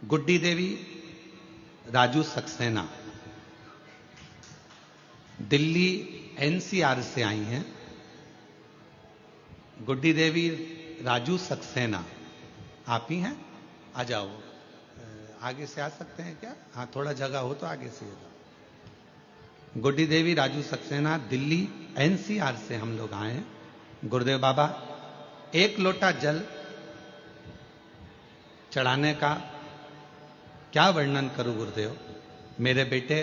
गुड्डी देवी राजू सक्सेना दिल्ली एनसीआर से आई हैं। गुड्डी देवी राजू सक्सेना, आप ही हैं? आ जाओ, आगे से आ सकते हैं क्या? हाँ, थोड़ा जगह हो तो आगे से जाओ। गुड्डी देवी राजू सक्सेना दिल्ली एनसीआर से हम लोग आए हैं। गुरुदेव बाबा, एक लोटा जल चढ़ाने का क्या वर्णन करूं गुरुदेव। मेरे बेटे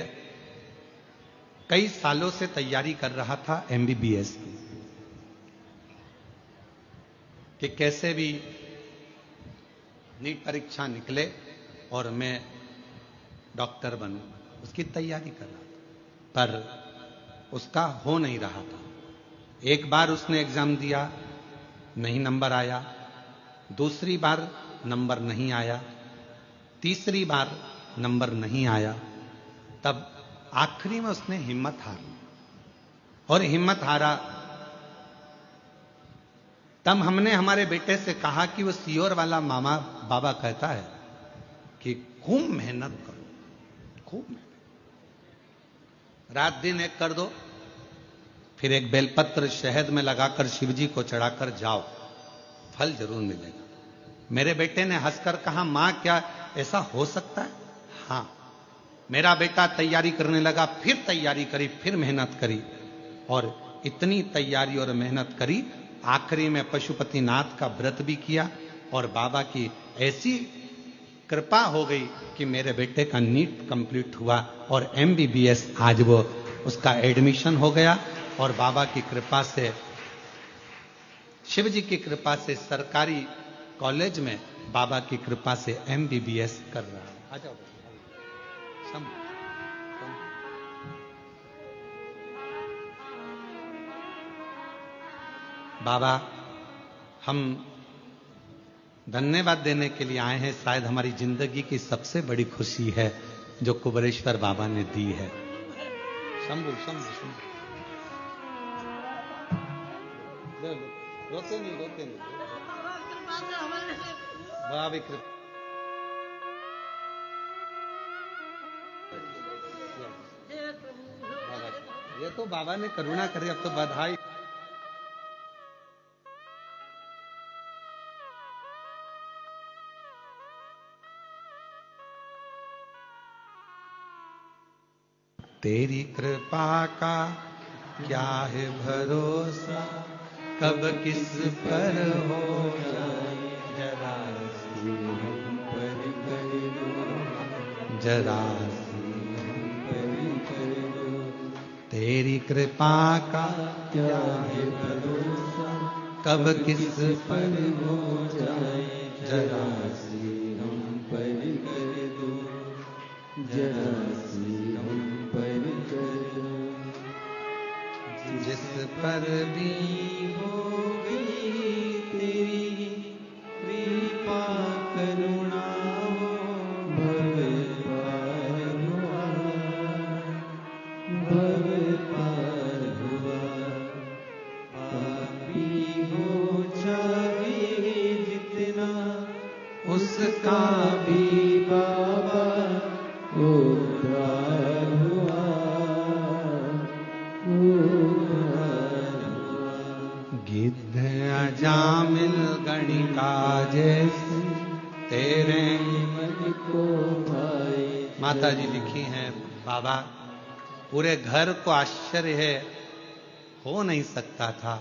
कई सालों से तैयारी कर रहा था एमबीबीएस की, कि कैसे भी नीट परीक्षा निकले और मैं डॉक्टर बनूं, उसकी तैयारी कर रहा था, पर उसका हो नहीं रहा था। एक बार उसने एग्जाम दिया, नहीं नंबर आया। दूसरी बार नंबर नहीं आया। तीसरी बार नंबर नहीं आया। तब आखिरी में उसने हिम्मत हारी, और हिम्मत हारा। तब हमने हमारे बेटे से कहा कि वो सीओर वाला मामा बाबा कहता है कि खूब मेहनत करो, खूब मेहनत, रात दिन एक कर दो, फिर एक बेलपत्र शहद में लगाकर शिवजी को चढ़ाकर जाओ, फल जरूर मिलेगा। मेरे बेटे ने हंसकर कहा, मां क्या ऐसा हो सकता है? हां। मेरा बेटा तैयारी करने लगा, फिर तैयारी करी, फिर मेहनत करी, और इतनी तैयारी और मेहनत करी, आखिरी में पशुपतिनाथ का व्रत भी किया, और बाबा की ऐसी कृपा हो गई कि मेरे बेटे का नीट कंप्लीट हुआ और एमबीबीएस आज वो उसका एडमिशन हो गया। और बाबा की कृपा से, शिव जी की कृपा से सरकारी कॉलेज में बाबा की कृपा से एमबीबीएस कर रहा है। आ जाओ बाबा, हम धन्यवाद देने के लिए आए हैं। शायद हमारी जिंदगी की सबसे बड़ी खुशी है जो कुबरेश्वर बाबा ने दी है। शंभू शंभू शंभू, रोते नहीं, रोते नहीं, बाबा कृपा। ये तो बाबा ने करुणा करी, अब तो बधाई। तेरी कृपा का क्या है भरोसा, कब किस पर हो जाए, जरा सी हम पर कर दो, जरा सी हम पर कर दो। तेरी कृपा का क्या है भरोसा, कब किस पर हो जाए, जरा सी हम पर कर दो, जरा सी हम पर कर दो। जिस पर भी होगी तेरी कृपा करुणा, भव पार हुआ, भव पार हुआ। पापी हो चाहे जितना, उसका भी बाबा उद्धार हुआ, उद्धार हुआ। गिद्ध अजामिल गणिका जैसे तेरे मन को भाई। माता जी लिखी हैं, बाबा पूरे घर को आश्चर्य है, हो नहीं सकता था,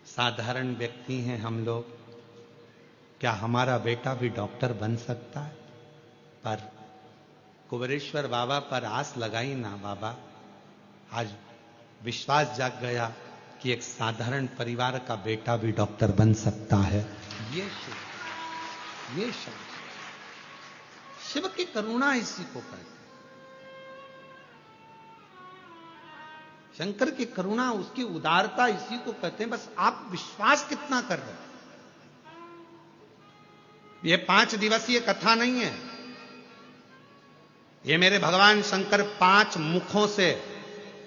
साधारण व्यक्ति हैं हम लोग, क्या हमारा बेटा भी डॉक्टर बन सकता है? पर कुबरेश्वर बाबा पर आस लगाई ना बाबा, आज विश्वास जाग गया कि एक साधारण परिवार का बेटा भी डॉक्टर बन सकता है। ये शिव की करुणा इसी को कहते हैं। शंकर की करुणा, उसकी उदारता, इसी को कहते हैं। बस आप विश्वास कितना कर रहे हैं। ये 5 दिवसीय कथा नहीं है। ये मेरे भगवान शंकर 5 मुखों से,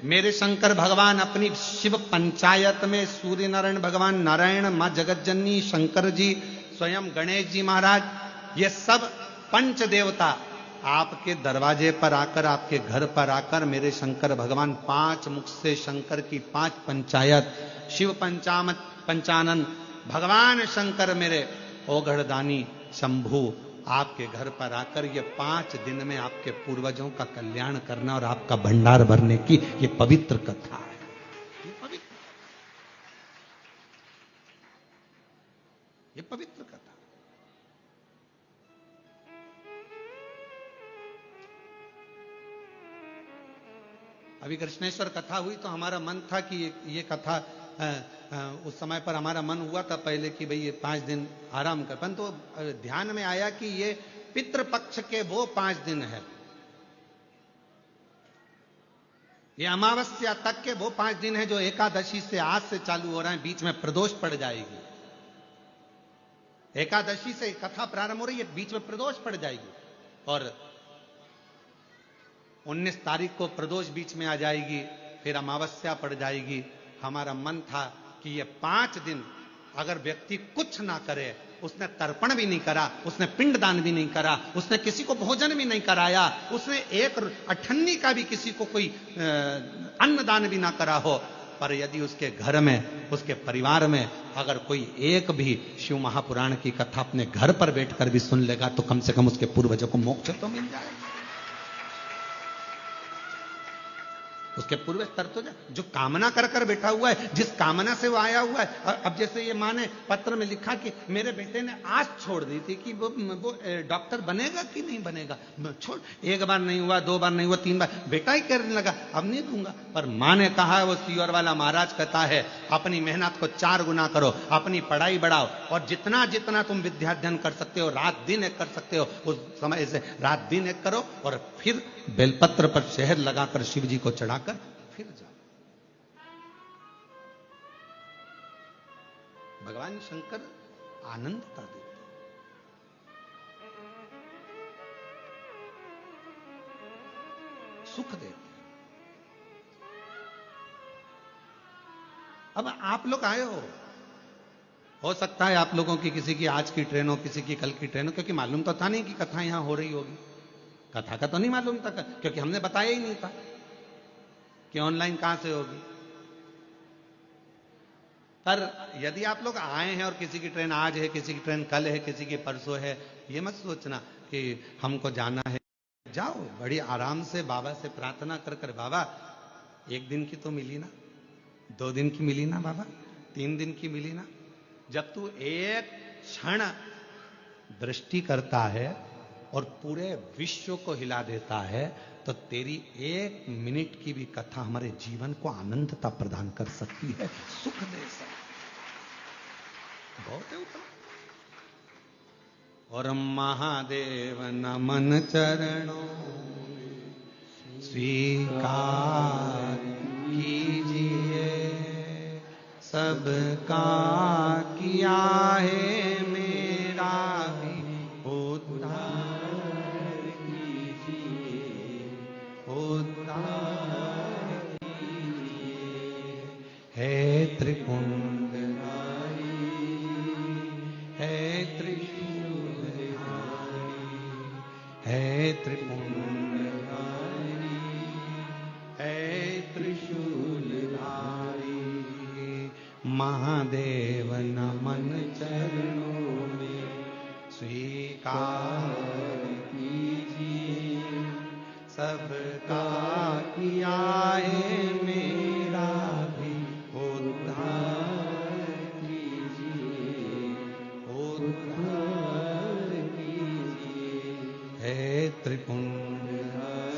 मेरे शंकर भगवान अपनी शिव पंचायत में सूर्य नारायण भगवान, नारायण, मां जगतजननी, शंकर जी, स्वयं गणेश जी महाराज, ये सब पंच देवता आपके दरवाजे पर आकर, आपके घर पर आकर, मेरे शंकर भगवान 5 मुख से शंकर की 5 पंचायत, शिव पंचानन भगवान शंकर मेरे ओघड़दानी शंभु आपके घर पर आकर ये 5 दिन में आपके पूर्वजों का कल्याण करना और आपका भंडार भरने की ये पवित्र कथा है। ये पवित्र कथा। अभी कृष्णेश्वर कथा हुई तो हमारा मन था कि ये कथा उस समय पर हमारा मन हुआ था पहले कि भाई ये 5 दिन आराम कर, परंतु तो ध्यान में आया कि ये पितृपक्ष के वो 5 दिन है, ये अमावस्या तक के वो 5 दिन है जो एकादशी से आज से चालू हो रहे हैं। बीच में प्रदोष पड़ जाएगी। एकादशी से कथा प्रारंभ हो रही है, बीच में प्रदोष पड़ जाएगी और 19 तारीख को प्रदोष बीच में आ जाएगी, फिर अमावस्या पड़ जाएगी। हमारा मन था कि ये 5 दिन अगर व्यक्ति कुछ ना करे, उसने तर्पण भी नहीं करा, उसने पिंडदान भी नहीं करा, उसने किसी को भोजन भी नहीं कराया, उसने एक अठन्नी का भी किसी को कोई अन्नदान भी ना करा हो, पर यदि उसके घर में, उसके परिवार में अगर कोई एक भी शिव महापुराण की कथा अपने घर पर बैठकर भी सुन लेगा तो कम से कम उसके पूर्वजों को मोक्ष तो मिल जाएगा। उसके पूर्व स्तर तो जो कामना कर कर बैठा हुआ है, जिस कामना से वो आया हुआ है। अब जैसे ये माँ ने पत्र में लिखा कि मेरे बेटे ने आस छोड़ दी थी कि वो डॉक्टर बनेगा कि नहीं बनेगा, छोड़, 1 बार नहीं हुआ, 2 बार नहीं हुआ, 3 बार, बेटा ही करने लगा, अब नहीं दूंगा। पर माँ ने कहा, वो सीवर वाला महाराज कहता है, अपनी मेहनत को 4 गुना करो, अपनी पढ़ाई बढ़ाओ और जितना जितना तुम विद्याध्ययन कर सकते हो, रात दिन एक कर सकते हो, उस समय से रात दिन एक करो और फिर बेलपत्र पर शहद लगाकर शिव जी को चढ़ाकर फिर जाओ। भगवान शंकर आनंदता देते, सुख देते। अब आप लोग आए हो सकता है आप लोगों की किसी की आज की ट्रेन हो, किसी की कल की ट्रेन हो, क्योंकि मालूम तो था नहीं कि कथा यहां हो रही होगी। कथा का तो नहीं मालूम था, क्योंकि हमने बताया ही नहीं था कि ऑनलाइन कहां से होगी। पर यदि आप लोग आए हैं और किसी की ट्रेन आज है, किसी की ट्रेन कल है, किसी की परसों है, ये मत सोचना कि हमको जाना है। जाओ बड़ी आराम से बाबा से प्रार्थना कर कर, बाबा 1 दिन की तो मिली ना, 2 दिन की मिली ना बाबा, 3 दिन की मिली ना। जब तू एक क्षण दृष्टि करता है और पूरे विश्व को हिला देता है, तो तेरी 1 मिनट की भी कथा हमारे जीवन को आनंदता प्रदान कर सकती है, सुख दे सकती है। बहुत है उतना। और महादेव नमन चरणों स्वीकार कीजिए, सबका किया है मेरा भी उद्धार कीजिए, उद्धार कीजिए। है त्रिपुंडधारी, है त्रिशूलधारी, है त्रिपुंडधारी, है त्रिशूलधारी। महादेव नमन चरणों में स्वीकार कीजिए, सबका किया है मेरा भी उद्धार कीजिए, उद्धार कीजिए। है त्रिपुंड,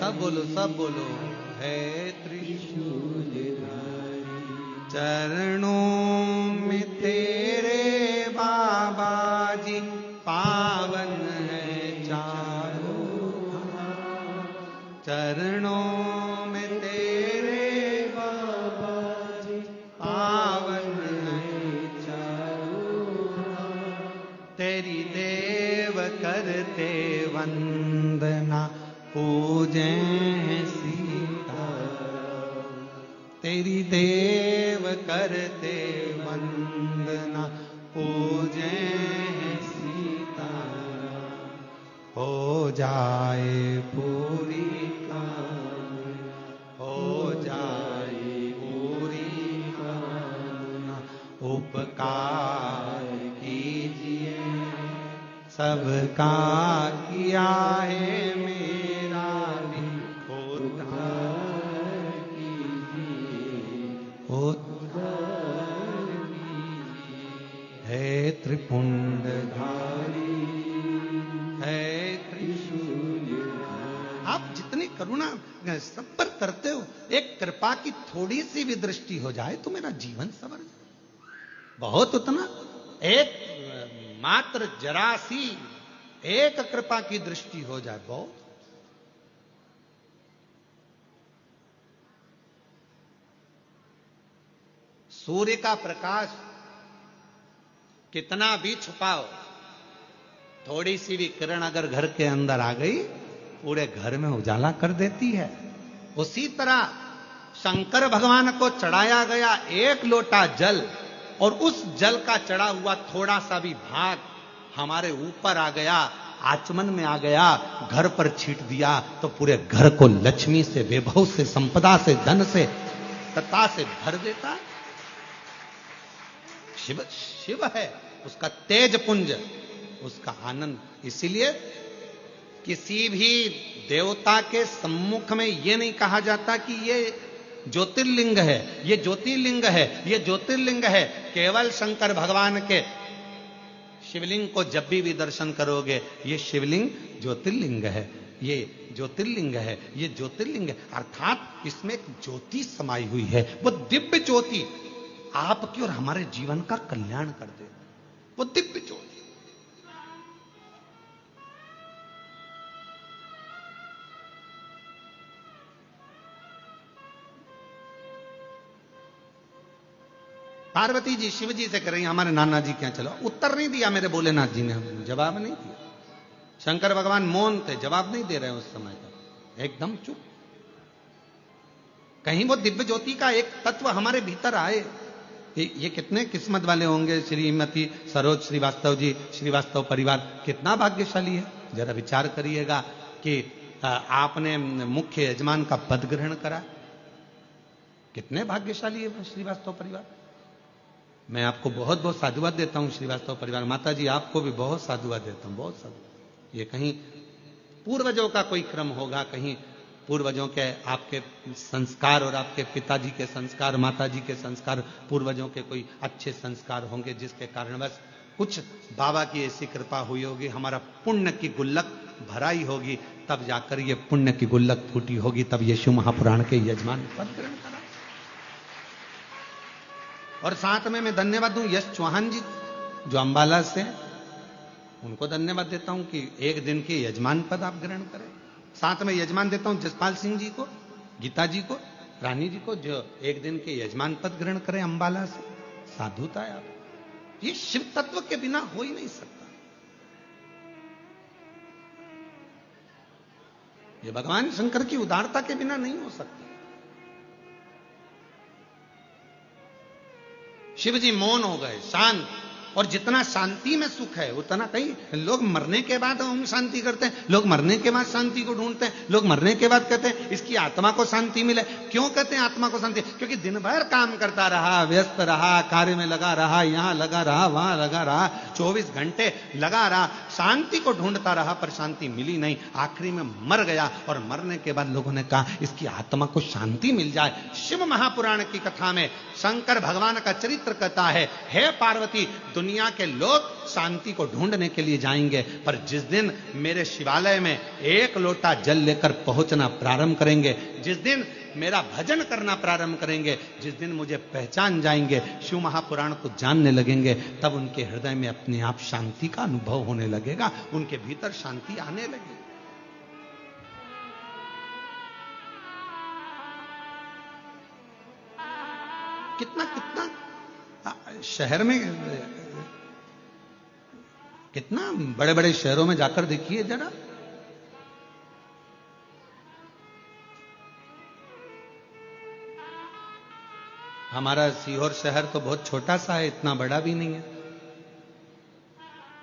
सब बोलो, सब बोलो, है त्रिशूलधारी। चरणों में तेरे बाबा जी पावन है चारों धाम, चरणों में तेरे बाबा पूजे सीता, तेरी देव करते वंदना, पूजे सीता, हो जाए पूरी कामना, हो जाए पूरी कामना, उपकार कीजिए सबका किया है मेरा भी उद्धार कीजिए, उद्धार कीजिए। है त्रिपुंडधारी, है त्रिशूलधारी। आप जितनी करुणा सब पर करते हो, एक कृपा की थोड़ी सी भी दृष्टि हो जाए तो मेरा जीवन संवर जाए। बहुत उतना एक मात्र जरा सी एक कृपा की दृष्टि हो जाए बहुत। सूर्य का प्रकाश कितना भी छुपाओ, थोड़ी सी भी किरण अगर घर के अंदर आ गई पूरे घर में उजाला कर देती है। उसी तरह शंकर भगवान को चढ़ाया गया एक लोटा जल, और उस जल का चढ़ा हुआ थोड़ा सा भी भाग हमारे ऊपर आ गया, आचमन में आ गया, घर पर छीट दिया तो पूरे घर को लक्ष्मी से, वैभव से, संपदा से, धन से, तथा से भर देता। शिव शिव है, उसका तेज पुंज, उसका आनंद। इसीलिए किसी भी देवता के सम्मुख में यह नहीं कहा जाता कि ये ज्योतिर्लिंग है, ये ज्योतिर्लिंग है, ये ज्योतिर्लिंग है। केवल शंकर भगवान के शिवलिंग को जब भी दर्शन करोगे, ये शिवलिंग ज्योतिर्लिंग है, ये ज्योतिर्लिंग है, ये ज्योतिर्लिंग है। अर्थात इसमें एक ज्योति समाई हुई है, वो दिव्य ज्योति आपके और हमारे जीवन का कल्याण कर दे, वो दिव्य ज्योति। पार्वती जी शिव जी से कर रही, हमारे नाना जी क्या चलो। उत्तर नहीं दिया मेरे भोलेनाथ जी ने, जवाब नहीं दिया। शंकर भगवान मौन थे, जवाब नहीं दे रहे उस समय तक, एकदम चुप। कहीं वो दिव्य ज्योति का एक तत्व हमारे भीतर आए। ये कितने किस्मत वाले होंगे श्रीमती सरोज श्रीवास्तव जी, श्रीवास्तव परिवार कितना भाग्यशाली है। जरा विचार करिएगा कि आपने मुख्य यजमान का पद ग्रहण करा, कितने भाग्यशाली है श्रीवास्तव परिवार। मैं आपको बहुत बहुत साधुवाद देता हूं श्रीवास्तव परिवार। माता जी आपको भी बहुत साधुवाद देता हूं, बहुत साधुवाद। ये कहीं पूर्वजों का कोई क्रम होगा, कहीं पूर्वजों के आपके संस्कार और आपके पिताजी के संस्कार, माताजी के संस्कार, पूर्वजों के कोई अच्छे संस्कार होंगे जिसके कारणवश कुछ बाबा की ऐसी कृपा हुई होगी, हमारा पुण्य की गुल्लक भराई होगी, तब जाकर ये पुण्य की गुल्लक फूटी होगी, तब ये शिव महापुराण के यजमान पद ग्रहण करा। और साथ में मैं धन्यवाद दूं यश चौहान जी जो अंबाला से, उनको धन्यवाद देता हूं कि एक दिन के यजमान पद आप ग्रहण करें। साथ में यजमान देता हूं जसपाल सिंह जी को, गीता जी को, रानी जी को, जो एक दिन के यजमान पद ग्रहण करें अंबाला से। साधुता है आप, ये शिव तत्व के बिना हो ही नहीं सकता। ये भगवान शंकर की उदारता के बिना नहीं हो सकता। शिव जी मौन हो गए, शांत। और जितना शांति में सुख है उतना, कहीं लोग मरने के बाद ओम शांति करते हैं, लोग मरने के बाद शांति को ढूंढते हैं, लोग मरने के बाद कहते हैं इसकी आत्मा को शांति मिले। क्यों कहते हैं आत्मा को शांति? क्योंकि दिन भर काम करता रहा, व्यस्त रहा, कार्य में लगा रहा, यहां लगा रहा, वहां लगा रहा, 24 घंटे लगा रहा, शांति को ढूंढता रहा, पर शांति मिली नहीं। आखिरी में मर गया, और मरने के बाद लोगों ने कहा इसकी आत्मा को शांति मिल जाए। शिव महापुराण की कथा में शंकर भगवान का चरित्र कहता है, हे पार्वती, दुनिया के लोग शांति को ढूंढने के लिए जाएंगे, पर जिस दिन मेरे शिवालय में एक लोटा जल लेकर पहुंचना प्रारंभ करेंगे, जिस दिन मेरा भजन करना प्रारंभ करेंगे, जिस दिन मुझे पहचान जाएंगे, शिव महापुराण को जानने लगेंगे, तब उनके हृदय में अपने आप शांति का अनुभव होने लगेगा, उनके भीतर शांति आने लगेगी। कितना कितना शहर में, कितना बड़े बड़े शहरों में जाकर देखिए जरा, हमारा सीहोर शहर तो बहुत छोटा सा है, इतना बड़ा भी नहीं है।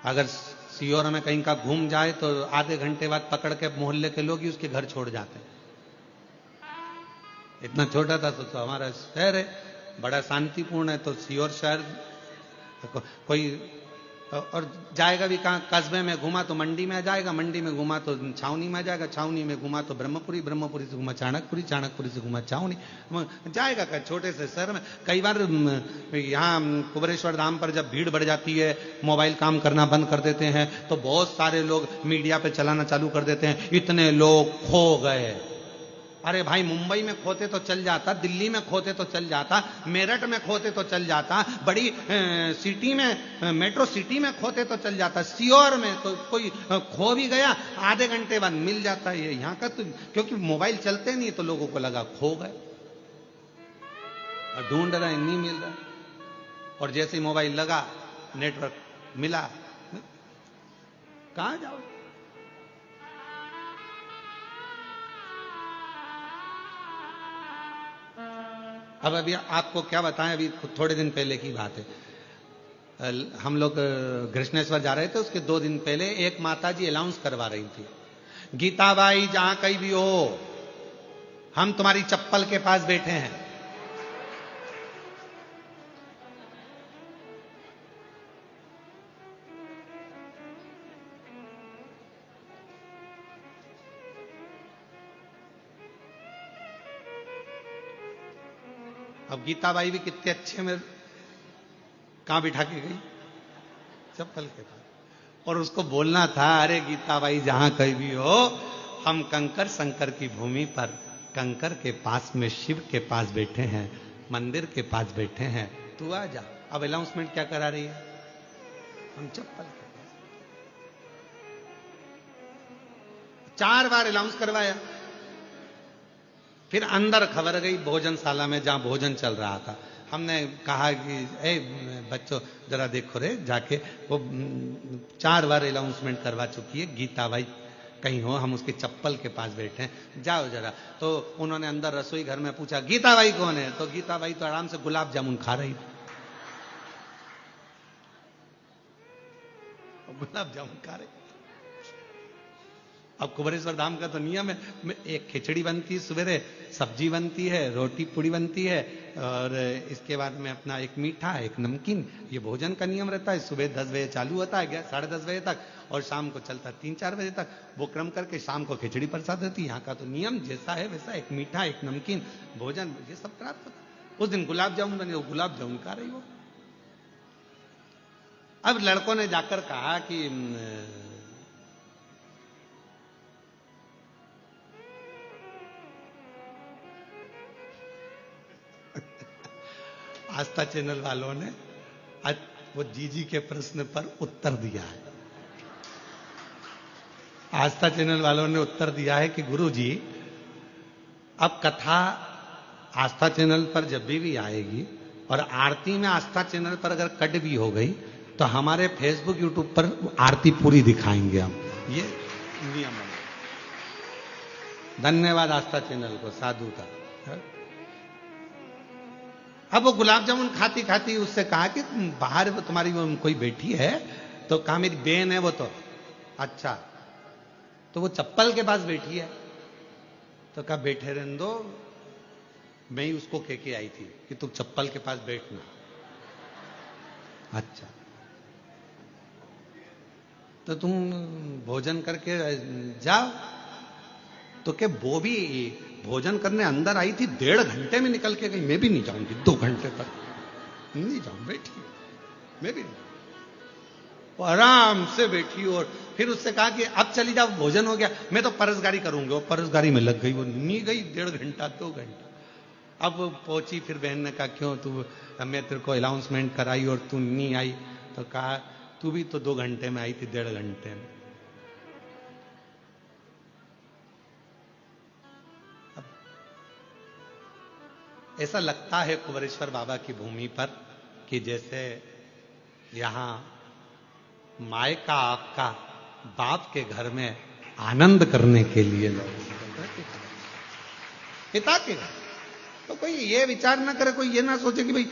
अगर सीहोर में कहीं का घूम जाए तो आधे घंटे बाद पकड़ के मोहल्ले के लोग ही उसके घर छोड़ जाते हैं। इतना छोटा था तो हमारा शहर है, बड़ा शांतिपूर्ण है। तो सीहोर शहर कोई और जाएगा भी कहाँ, कस्बे में घुमा तो मंडी में आ जाएगा, मंडी में घुमा तो छावनी में आ जाएगा, छावनी में घुमा तो ब्रह्मपुरी, ब्रह्मपुरी से घुमा चाणकपुरी, चाणकपुरी से घुमा छावनी जाएगा। का छोटे से शहर में कई बार यहाँ कुबरेश्वर धाम पर जब भीड़ बढ़ जाती है, मोबाइल काम करना बंद कर देते हैं, तो बहुत सारे लोग मीडिया पे चलाना चालू कर देते हैं, इतने लोग खो गए। अरे भाई, मुंबई में खोते तो चल जाता, दिल्ली में खोते तो चल जाता, मेरठ में खोते तो चल जाता, बड़ी सिटी में, मेट्रो सिटी में खोते तो चल जाता, सीहोर में तो कोई खो भी गया आधे घंटे बाद मिल जाता है। यहां का तो क्योंकि मोबाइल चलते नहीं तो लोगों को लगा खो गए, और ढूंढ रहे नहीं मिल रहा, और जैसे ही मोबाइल लगा नेटवर्क मिला, कहां जाओ। अब अभी आपको क्या बताएं, अभी थोड़े दिन पहले की बात है। हम लोग कृष्णेश्वर जा रहे थे, उसके 2 दिन पहले एक माता जी अनाउंस करवा रही थी, गीताबाई जहां कहीं भी हो, हम तुम्हारी चप्पल के पास बैठे हैं। अब गीताबाई भी कितने अच्छे में कहां बिठा के गई, चप्पल के पास, और उसको बोलना था, अरे गीताबाई जहां कहीं भी हो, हम कंकर शंकर की भूमि पर कंकर के पास में शिव के पास बैठे हैं, मंदिर के पास बैठे हैं, तू आ जा। अब अनाउंसमेंट क्या करा रही है, हम चप्पल के पास। 4 बार अनाउंस करवाया, फिर अंदर खबर गई भोजनशाला में जहां भोजन चल रहा था। हमने कहा कि ए बच्चों जरा देखो रे जाके, वो 4 बार अनाउंसमेंट करवा चुकी है, गीताबाई कहीं हो, हम उसके चप्पल के पास बैठे हैं, जाओ जरा। तो उन्होंने अंदर रसोई घर में पूछा गीताबाई कौन है, तो गीताबाई तो आराम से गुलाब जामुन खा रही थी, गुलाब जामुन खा रही। अब कुबरेश्वर धाम का तो नियम है, एक खिचड़ी बनती है सवेरे, सब्जी बनती है, रोटी पूड़ी बनती है, और इसके बाद में अपना एक मीठा, एक नमकीन, ये भोजन का नियम रहता है। सुबह 10 बजे चालू होता है, 10:30 बजे तक, और शाम को चलता 3-4 बजे तक। वो क्रम करके शाम को खिचड़ी प्रसाद रहती है। यहाँ का तो नियम जैसा है वैसा, एक मीठा, एक नमकीन, भोजन, ये सब प्राप्त होता है। उस दिन गुलाब जामुन बने, वो गुलाब जामुन खा रही हो। अब लड़कों ने जाकर कहा कि आस्था चैनल वालों ने आज वो जीजी के प्रश्न पर उत्तर दिया है। आस्था चैनल वालों ने उत्तर दिया है कि गुरुजी, अब कथा आस्था चैनल पर जब भी आएगी और आरती में आस्था चैनल पर अगर कट भी हो गई तो हमारे फेसबुक यूट्यूब पर आरती पूरी दिखाएंगे हम, ये नियम है। धन्यवाद आस्था चैनल को, साधु का। अब वो गुलाब जामुन खाती खाती उससे कहा कि बाहर तुम्हारी वो कोई बैठी है, तो कहा मेरी बहन है वो, तो अच्छा, तो वो चप्पल के पास बैठी है, तो कहा बैठे रहने दो, मैं ही उसको कह के आई थी कि तुम चप्पल के पास बैठना। अच्छा, तो तुम भोजन करके जाओ। तो क्या वो भी भोजन करने अंदर आई थी, 1.5 घंटे में निकल के गई, मैं भी नहीं जाऊंगी 2 घंटे तक, नहीं जाऊं, बैठी, मैं भी नहीं। वो आराम से बैठी, और फिर उससे कहा कि अब चली जाओ, भोजन हो गया, मैं तो परसगारी करूंगी। वो परसगारी में लग गई, वो नहीं गई 1.5 घंटा 2 घंटा। अब पहुंची, फिर बहन ने कहा क्यों तू, मैं तेरे को अनाउंसमेंट कराई और तू नहीं आई, तो कहा तू भी तो 2 घंटे में आई थी, 1.5 घंटे में। ऐसा लगता है कुबरेश्वर बाबा की भूमि पर कि जैसे यहां मायका आपका बाप के घर में आनंद करने के लिए लोग, पिता के घर तो कोई ये विचार ना करे, कोई ये ना सोचे कि भाई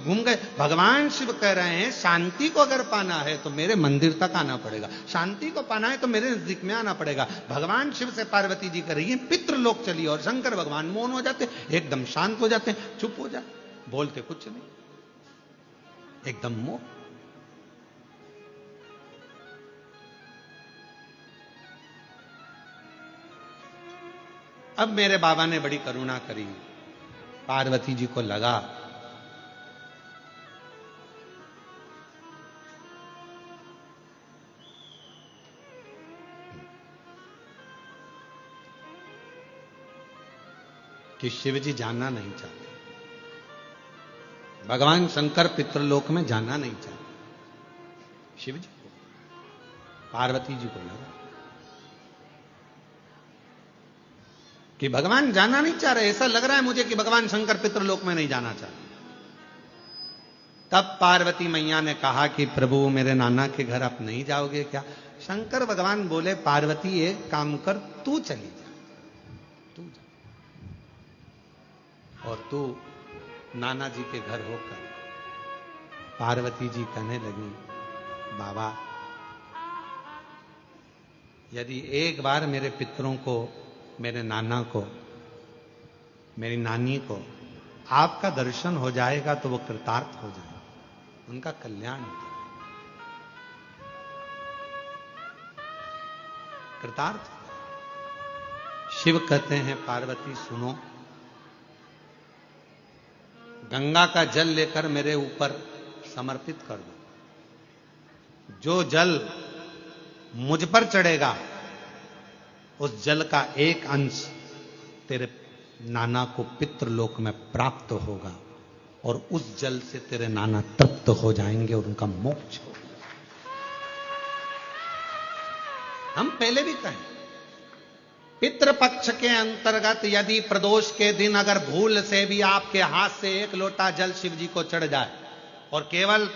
घूम गए। भगवान शिव कह रहे हैं शांति को अगर पाना है तो मेरे मंदिर तक आना पड़ेगा, शांति को पाना है तो मेरे नजदीक में आना पड़ेगा। भगवान शिव से पार्वती जी कर रही है पितृलोक चली, और शंकर भगवान मौन हो जाते, एकदम शांत हो जाते, चुप हो जाते, बोलते कुछ नहीं, एकदम मौन। अब मेरे बाबा ने बड़ी करुणा करी, पार्वती जी को लगा कि शिव जी जाना नहीं चाहते, भगवान शंकर पितृलोक में जाना नहीं चाहते। शिव जी को, पार्वती जी को लगा कि भगवान जाना नहीं चाह रहे, ऐसा लग रहा है मुझे कि भगवान शंकर पितृलोक में नहीं जाना चाहते। तब पार्वती मैया ने कहा कि प्रभु मेरे नाना के घर आप नहीं जाओगे क्या? शंकर भगवान बोले पार्वती एक काम कर, तू चली जा, तू जा, और तू नाना जी के घर होकर। पार्वती जी कहने लगी बाबा यदि एक बार मेरे पितरों को, मेरे नाना को, मेरी नानी को आपका दर्शन हो जाएगा तो वो कृतार्थ हो जाएगा, उनका कल्याण हो जाएगा, कृतार्थ। शिव कहते हैं पार्वती सुनो, गंगा का जल लेकर मेरे ऊपर समर्पित कर दो, जो जल मुझ पर चढ़ेगा उस जल का एक अंश तेरे नाना को पितृलोक में प्राप्त होगा, और उस जल से तेरे नाना तृप्त हो जाएंगे और उनका मोक्ष होगा। हम पहले भी कहें पितृपक्ष के अंतर्गत यदि प्रदोष के दिन अगर भूल से भी आपके हाथ से एक लोटा जल शिव जी को चढ़ जाए, और केवल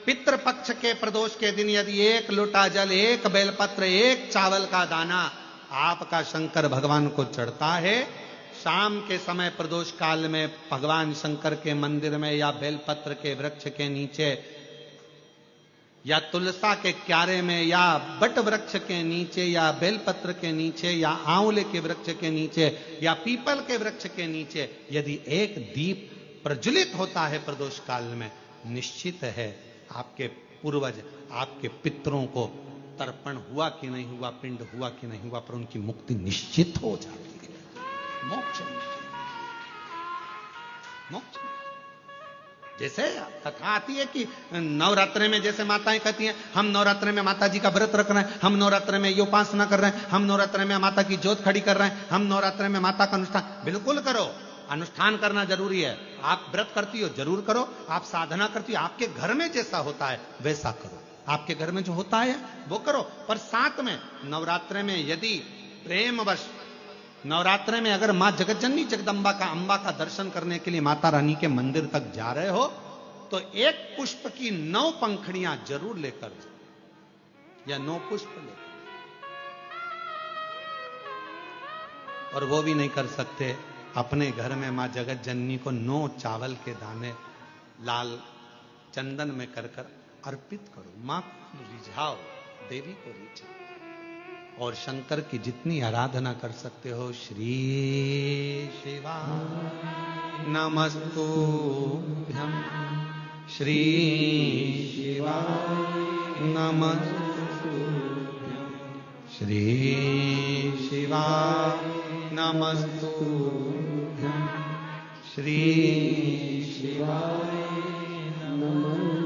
पितृपक्ष के प्रदोष के दिन यदि एक लोटा जल, एक बेलपत्र, एक चावल का दाना आपका शंकर भगवान को चढ़ता है, शाम के समय प्रदोष काल में भगवान शंकर के मंदिर में या बेलपत्र के वृक्ष के नीचे या तुलसा के क्यारे में या बट वृक्ष के नीचे या बेलपत्र के नीचे या आंवले के वृक्ष के नीचे या पीपल के वृक्ष के नीचे यदि एक दीप प्रज्वलित होता है प्रदोष काल में, निश्चित है आपके पूर्वज, आपके पितरों को तर्पण हुआ कि नहीं हुआ, पिंड हुआ कि नहीं हुआ, पर उनकी मुक्ति निश्चित हो जाती है, मोक्ष निश्चित, मोक्ष। जैसे कथा आती है कि नवरात्रि में जैसे माताएं कहती हैं हम नवरात्रि में माता जी का व्रत रख रहे हैं, हम नवरात्रि में ये उपासना कर रहे हैं, हम नवरात्रि में माता की ज्योत खड़ी कर रहे हैं, हम नवरात्रि में माता का अनुष्ठान। बिल्कुल करो, अनुष्ठान करना जरूरी है। आप व्रत करती हो जरूर करो, आप साधना करती हो, आपके घर में जैसा होता है वैसा करो, आपके घर में जो होता है वो करो। पर साथ में नवरात्रि में यदि प्रेमवश नवरात्रि में अगर मां जगतजननी जगदंबा का, अंबा का दर्शन करने के लिए माता रानी के मंदिर तक जा रहे हो तो एक पुष्प की 9 पंखड़ियां जरूर लेकर जाओ, या 9 पुष्प लेकर, और वो भी नहीं कर सकते अपने घर में मां जगतजननी को 9 चावल के दाने लाल चंदन में कर कर अर्पित करो, मां को रिझाओ, देवी को रिझाओ, और शंकर की जितनी आराधना कर सकते हो, श्री शिवा नमस्तुभ्यं, श्री शिवा नमस्तुभ्यं, श्री शिवा नमस्तुभ्यं, श्री शिवा।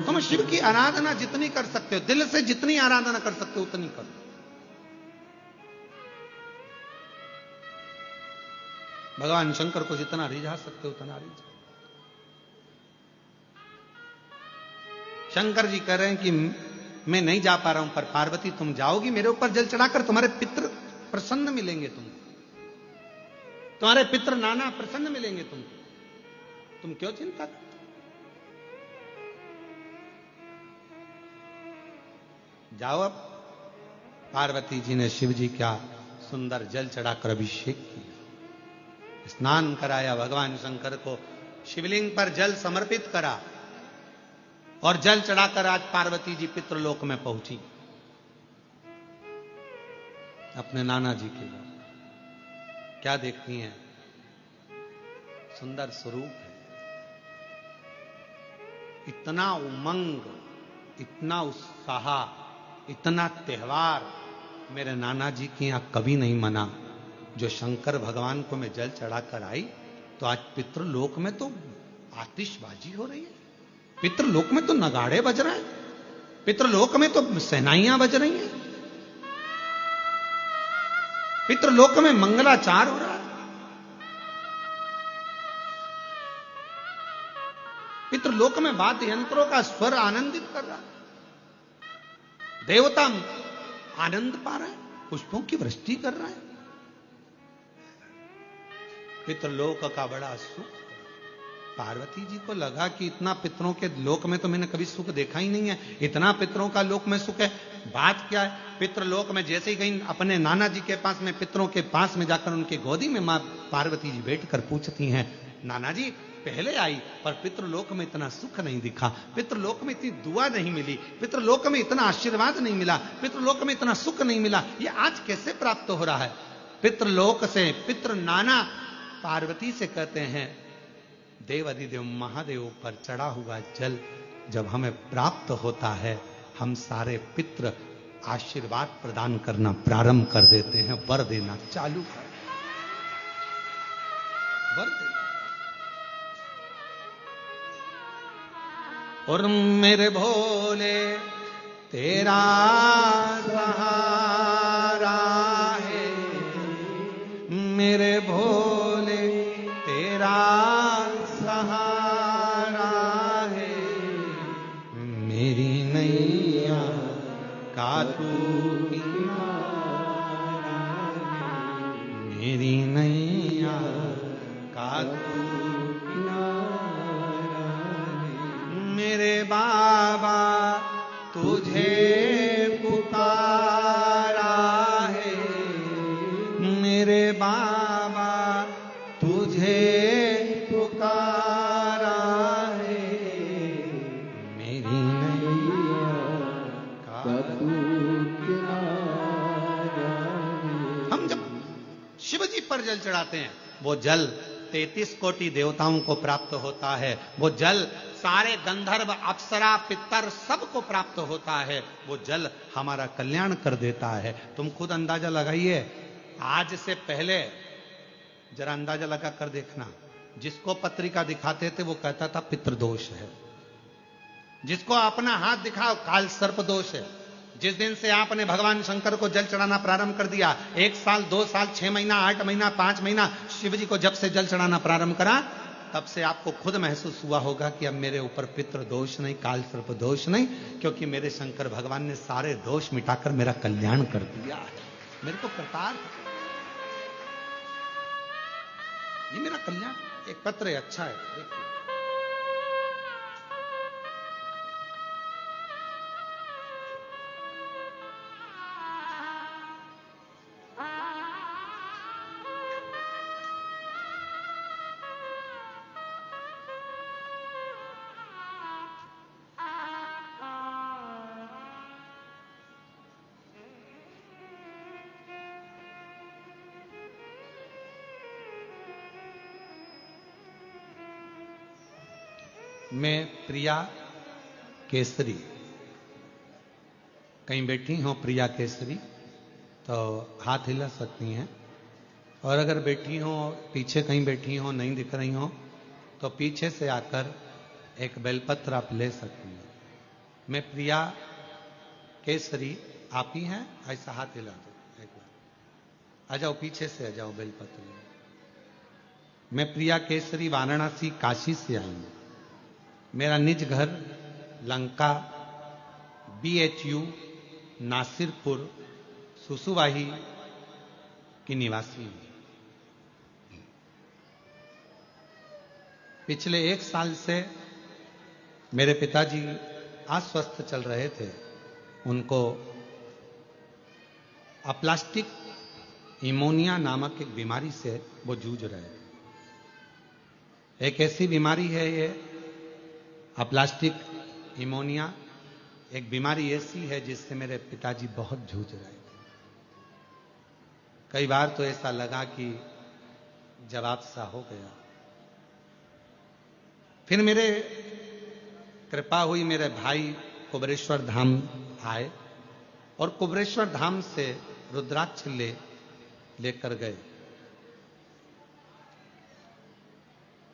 तुम शिव की आराधना जितनी कर सकते हो, दिल से जितनी आराधना कर सकते हो उतनी करो। भगवान शंकर को जितना रिझा सकते हो उतना रिझा। शंकर जी कह रहे हैं कि मैं नहीं जा पा रहा हूं, पर पार्वती तुम जाओगी मेरे ऊपर जल चढ़ाकर, तुम्हारे पितृ प्रसन्न मिलेंगे, तुमको तुम्हारे पितृ नाना प्रसन्न मिलेंगे तुमको, तुम क्यों चिंता करते? जाओ। अब पार्वती जी ने शिव जी का सुंदर जल चढ़ाकर अभिषेक किया, स्नान कराया भगवान शंकर को, शिवलिंग पर जल समर्पित करा और जल चढ़ाकर आज पार्वती जी पितृलोक में पहुंची अपने नाना जी के लिए। क्या देखती हैं? सुंदर स्वरूप है, इतना उमंग, इतना उत्साह, इतना त्योहार मेरे नाना जी के यहां कभी नहीं मना। जो शंकर भगवान को मैं जल चढ़ाकर आई तो आज पितृलोक में तो आतिशबाजी हो रही है, पितृलोक में तो नगाड़े बज रहे हैं, पितृलोक में तो सेनाइयां बज रही हैं, पितृलोक में मंगलाचार हो रहा है, पितृलोक में वाद्य यंत्रों का स्वर आनंदित कर रहा है, देवता आनंद पा रहे हैं, पुष्पों की वृष्टि कर रहे हैं। पितृलोक का बड़ा सुख। पार्वती जी को लगा कि इतना पितरों के लोक में तो मैंने कभी सुख देखा ही नहीं है, इतना पितरों का लोक में सुख है। बात क्या है? पितृलोक में जैसे ही गई अपने नाना जी के पास में, पितरों के पास में जाकर उनकी गोदी में मां पार्वती जी बैठकर पूछती हैं, नाना जी पहले आई पर पितृलोक में इतना सुख नहीं दिखा, पितृलोक में इतनी दुआ नहीं मिली, पितृलोक में इतना आशीर्वाद नहीं मिला, पितृलोक में इतना सुख नहीं मिला, ये आज कैसे प्राप्त हो रहा है? पितृलोक से पितृ नाना पार्वती से कहते हैं, देव अधिदेव महादेव पर चढ़ा हुआ जल जब हमें प्राप्त होता है, हम सारे पितृ आशीर्वाद प्रदान करना प्रारंभ कर देते हैं, वर देना चालू कर, वर देना। और मेरे भोले तेरा सहारा है, मेरे भोले तेरा सहारा है, मेरी नैया का तू किनारा है, मेरी नैया का तू किनारा है, मेरे बाबा तुझे पुकारा है, मेरे बाबा तुझे पुकारा है, मेरी नैया का तू किनारा है। हम जब शिव जी पर जल चढ़ाते हैं, वो जल 33 कोटि देवताओं को प्राप्त होता है, वो जल सारे गंधर्व अप्सरा पितर सबको प्राप्त होता है, वो जल हमारा कल्याण कर देता है। तुम खुद अंदाजा लगाइए, आज से पहले जरा अंदाजा लगा कर देखना, जिसको पत्रिका दिखाते थे वो कहता था पितृदोष है, जिसको अपना हाथ दिखाओ काल सर्प दोष है। जिस दिन से आपने भगवान शंकर को जल चढ़ाना प्रारंभ कर दिया, 1 साल 2 साल 6 महीना 8 महीना 5 महीना शिव जी को जब से जल चढ़ाना प्रारंभ करा, तब से आपको खुद महसूस हुआ होगा कि अब मेरे ऊपर पितृ दोष नहीं, काल सर्प दोष नहीं, क्योंकि मेरे शंकर भगवान ने सारे दोष मिटाकर मेरा कल्याण कर दिया है। मेरे को प्रताप, ये मेरा कल्याण। एक पत्र है, अच्छा है, देखिए। मैं प्रिया केसरी, कहीं बैठी हो प्रिया केसरी तो हाथ हिला सकती हैं, और अगर बैठी हो पीछे कहीं बैठी हो नहीं दिख रही हो तो पीछे से आकर एक बेलपत्र आप ले सकती हैं। मैं प्रिया केसरी, आप ही हैं? ऐसा हाथ हिला दो एक बार, आ जाओ पीछे से, आ जाओ बेलपत्र। मैं प्रिया केसरी वाराणसी काशी से आई हूं। मेरा निज घर लंका BHU नासिरपुर सुसुवाही की निवासी हूं। पिछले 1 साल से मेरे पिताजी अस्वस्थ चल रहे थे, उनको अप्लास्टिक इमोनिया नामक एक बीमारी से वो जूझ रहे थे। एक ऐसी बीमारी है ये अप्लास्टिक निमोनिया, एक बीमारी ऐसी है जिससे मेरे पिताजी बहुत जूझ रहे थे। कई बार तो ऐसा लगा कि जवाब सा हो गया। फिर मेरे कृपा हुई, मेरे भाई कुबरेश्वर धाम आए और कुबरेश्वर धाम से रुद्राक्ष लेकर गए।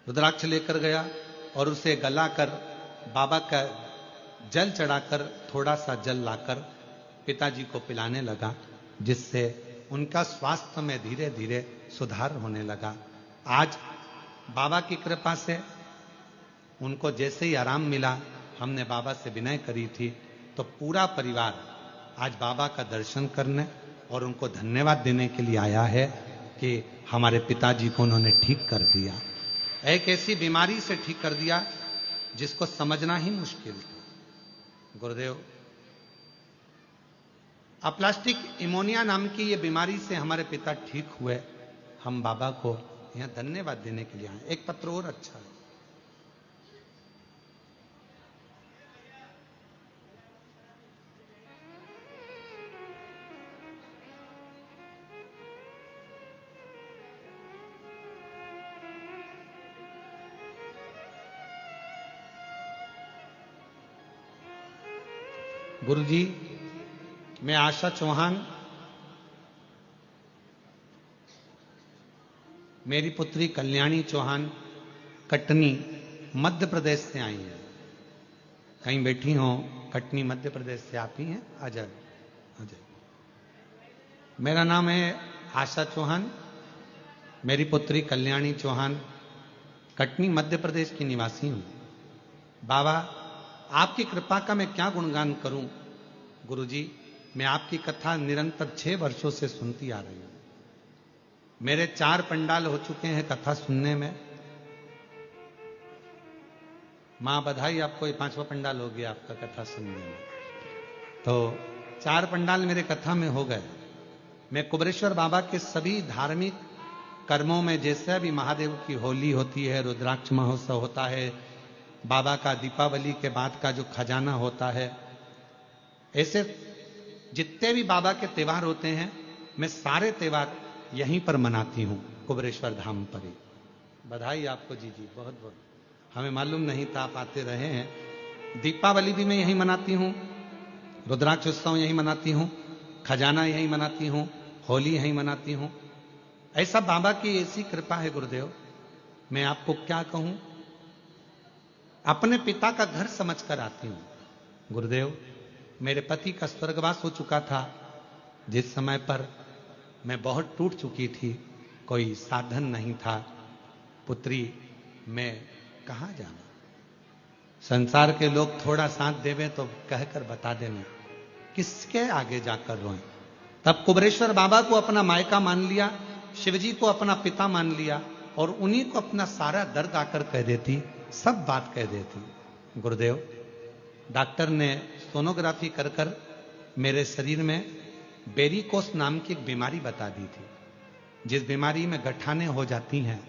रुद्राक्ष लेकर गया और उसे गलाकर बाबा का जल चढ़ाकर थोड़ा सा जल लाकर पिताजी को पिलाने लगा, जिससे उनका स्वास्थ्य में धीरे धीरे सुधार होने लगा। आज बाबा की कृपा से उनको जैसे ही आराम मिला, हमने बाबा से विनय करी थी, तो पूरा परिवार आज बाबा का दर्शन करने और उनको धन्यवाद देने के लिए आया है कि हमारे पिताजी को उन्होंने ठीक कर दिया। एक ऐसी बीमारी से ठीक कर दिया जिसको समझना ही मुश्किल था। गुरुदेव, अप्लास्टिक निमोनिया नाम की ये बीमारी से हमारे पिता ठीक हुए। हम बाबा को यहां धन्यवाद देने के लिए आए। एक पत्र और अच्छा है। गुरुजी, मैं आशा चौहान, मेरी पुत्री कल्याणी चौहान कटनी मध्य प्रदेश से आई है। कहीं बैठी हो, कटनी मध्य प्रदेश से आप ही हैं? अजय, अजय। मेरा नाम है आशा चौहान, मेरी पुत्री कल्याणी चौहान कटनी मध्य प्रदेश की निवासी हूं। बाबा, आपकी कृपा का मैं क्या गुणगान करूं। गुरुजी, मैं आपकी कथा निरंतर 6 वर्षों से सुनती आ रही हूं। मेरे 4 पंडाल हो चुके हैं कथा सुनने में। मां बधाई आपको, ये 5वां पंडाल हो गया आपका कथा सुनने में। तो 4 पंडाल मेरे कथा में हो गए। मैं कुबरेश्वर बाबा के सभी धार्मिक कर्मों में, जैसे भी महादेव की होली होती है, रुद्राक्ष महोत्सव होता है, बाबा का दीपावली के बाद का जो खजाना होता है, ऐसे जितने भी बाबा के त्योहार होते हैं, मैं सारे त्योहार यहीं पर मनाती हूं, कुबरेश्वर धाम पर ही। बधाई आपको जी, बहुत बहुत। हमें मालूम नहीं था, आप आते रहे हैं। दीपावली भी मैं यहीं मनाती हूं, रुद्राक्ष उत्सव यहीं मनाती हूं, खजाना यहीं मनाती हूं, होली यहीं मनाती हूं। ऐसा बाबा की ऐसी कृपा है गुरुदेव, मैं आपको क्या कहूं। अपने पिता का घर समझकर आती हूं। गुरुदेव, मेरे पति का स्वर्गवास हो चुका था, जिस समय पर मैं बहुत टूट चुकी थी, कोई साधन नहीं था। पुत्री, मैं कहां जाना। संसार के लोग थोड़ा साथ देवे तो कहकर बता देना, किसके आगे जाकर रोएं। तब कुबरेश्वर बाबा को अपना मायका मान लिया, शिवजी को अपना पिता मान लिया, और उन्हीं को अपना सारा दर्द आकर कह देती, सब बात कह देती। गुरुदेव, डॉक्टर ने सोनोग्राफी कर कर मेरे शरीर में वेरिकोस नाम की एक बीमारी बता दी थी, जिस बीमारी में गठाने हो जाती हैं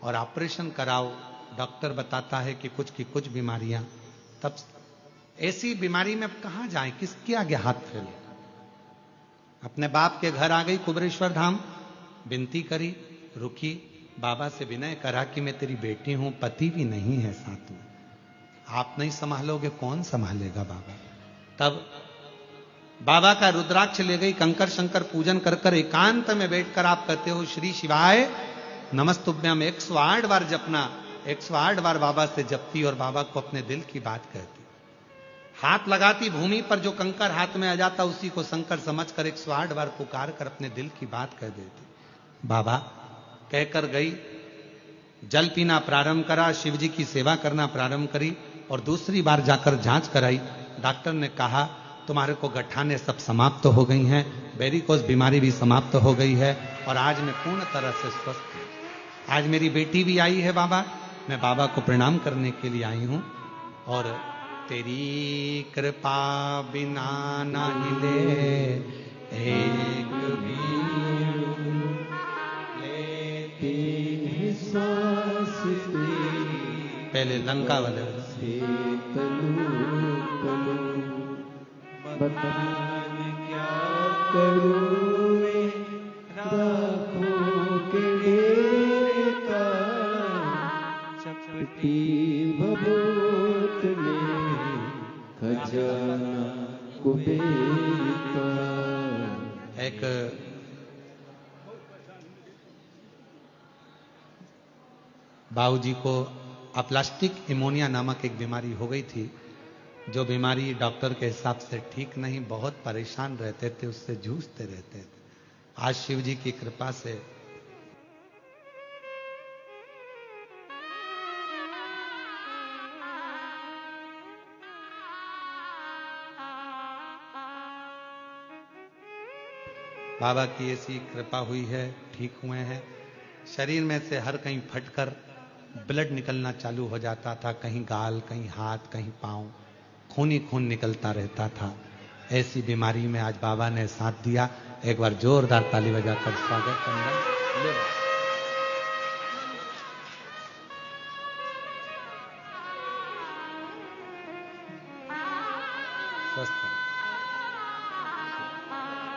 और ऑपरेशन कराओ, डॉक्टर बताता है कि कुछ की कुछ बीमारियां। तब ऐसी बीमारी में कहां जाएं, किसके आगे हाथ फैले। अपने बाप के घर आ गई कुबरेश्वर धाम, विनती करी, रुकी, बाबा से विनय करा कि मैं तेरी बेटी हूं, पति भी नहीं है साथ में, आप नहीं संभालोगे, कौन संभालेगा बाबा। तब बाबा का रुद्राक्ष ले गई, कंकर शंकर पूजन कर कर एकांत में बैठकर आप कहते हो, श्री शिवाय नमस्तुभ्यम। 108 बार जपना, 108 बार बाबा से जपती और बाबा को अपने दिल की बात कहती। हाथ लगाती भूमि पर, जो कंकर हाथ में आ जाता उसी को शंकर समझकर 108 बार पुकार कर अपने दिल की बात कह देती। बाबा कहकर गई, जल पीना प्रारंभ करा, शिवजी की सेवा करना प्रारंभ करी, और दूसरी बार जाकर जांच कराई। डॉक्टर ने कहा, तुम्हारे को गठाने सब समाप्त हो गई हैं, वेरिकोस बीमारी भी समाप्त हो गई है, और आज मैं पूर्ण तरह से स्वस्थ हूं। आज मेरी बेटी भी आई है बाबा, मैं बाबा को प्रणाम करने के लिए आई हूं। और तेरी कृपा बिना ना हिले एक भी लेती सांस पहले लंका वाले बतान क्या करूं मैं राखों के डेरे का चपटी भभूत में खजाना कुबेर का। एक बाबूजी को अप्लास्टिक इमोनिया नामक एक बीमारी हो गई थी, जो बीमारी डॉक्टर के हिसाब से ठीक नहीं, बहुत परेशान रहते थे, उससे जूझते रहते थे। आज शिव जी की कृपा से बाबा की ऐसी कृपा हुई है, ठीक हुए हैं। शरीर में से हर कहीं फटकर ब्लड निकलना चालू हो जाता था, कहीं गाल, कहीं हाथ, कहीं पांव, खून ही खून निकलता रहता था। ऐसी बीमारी में आज बाबा ने साथ दिया। एक बार जोरदार ताली बजाकर स्वागत करना।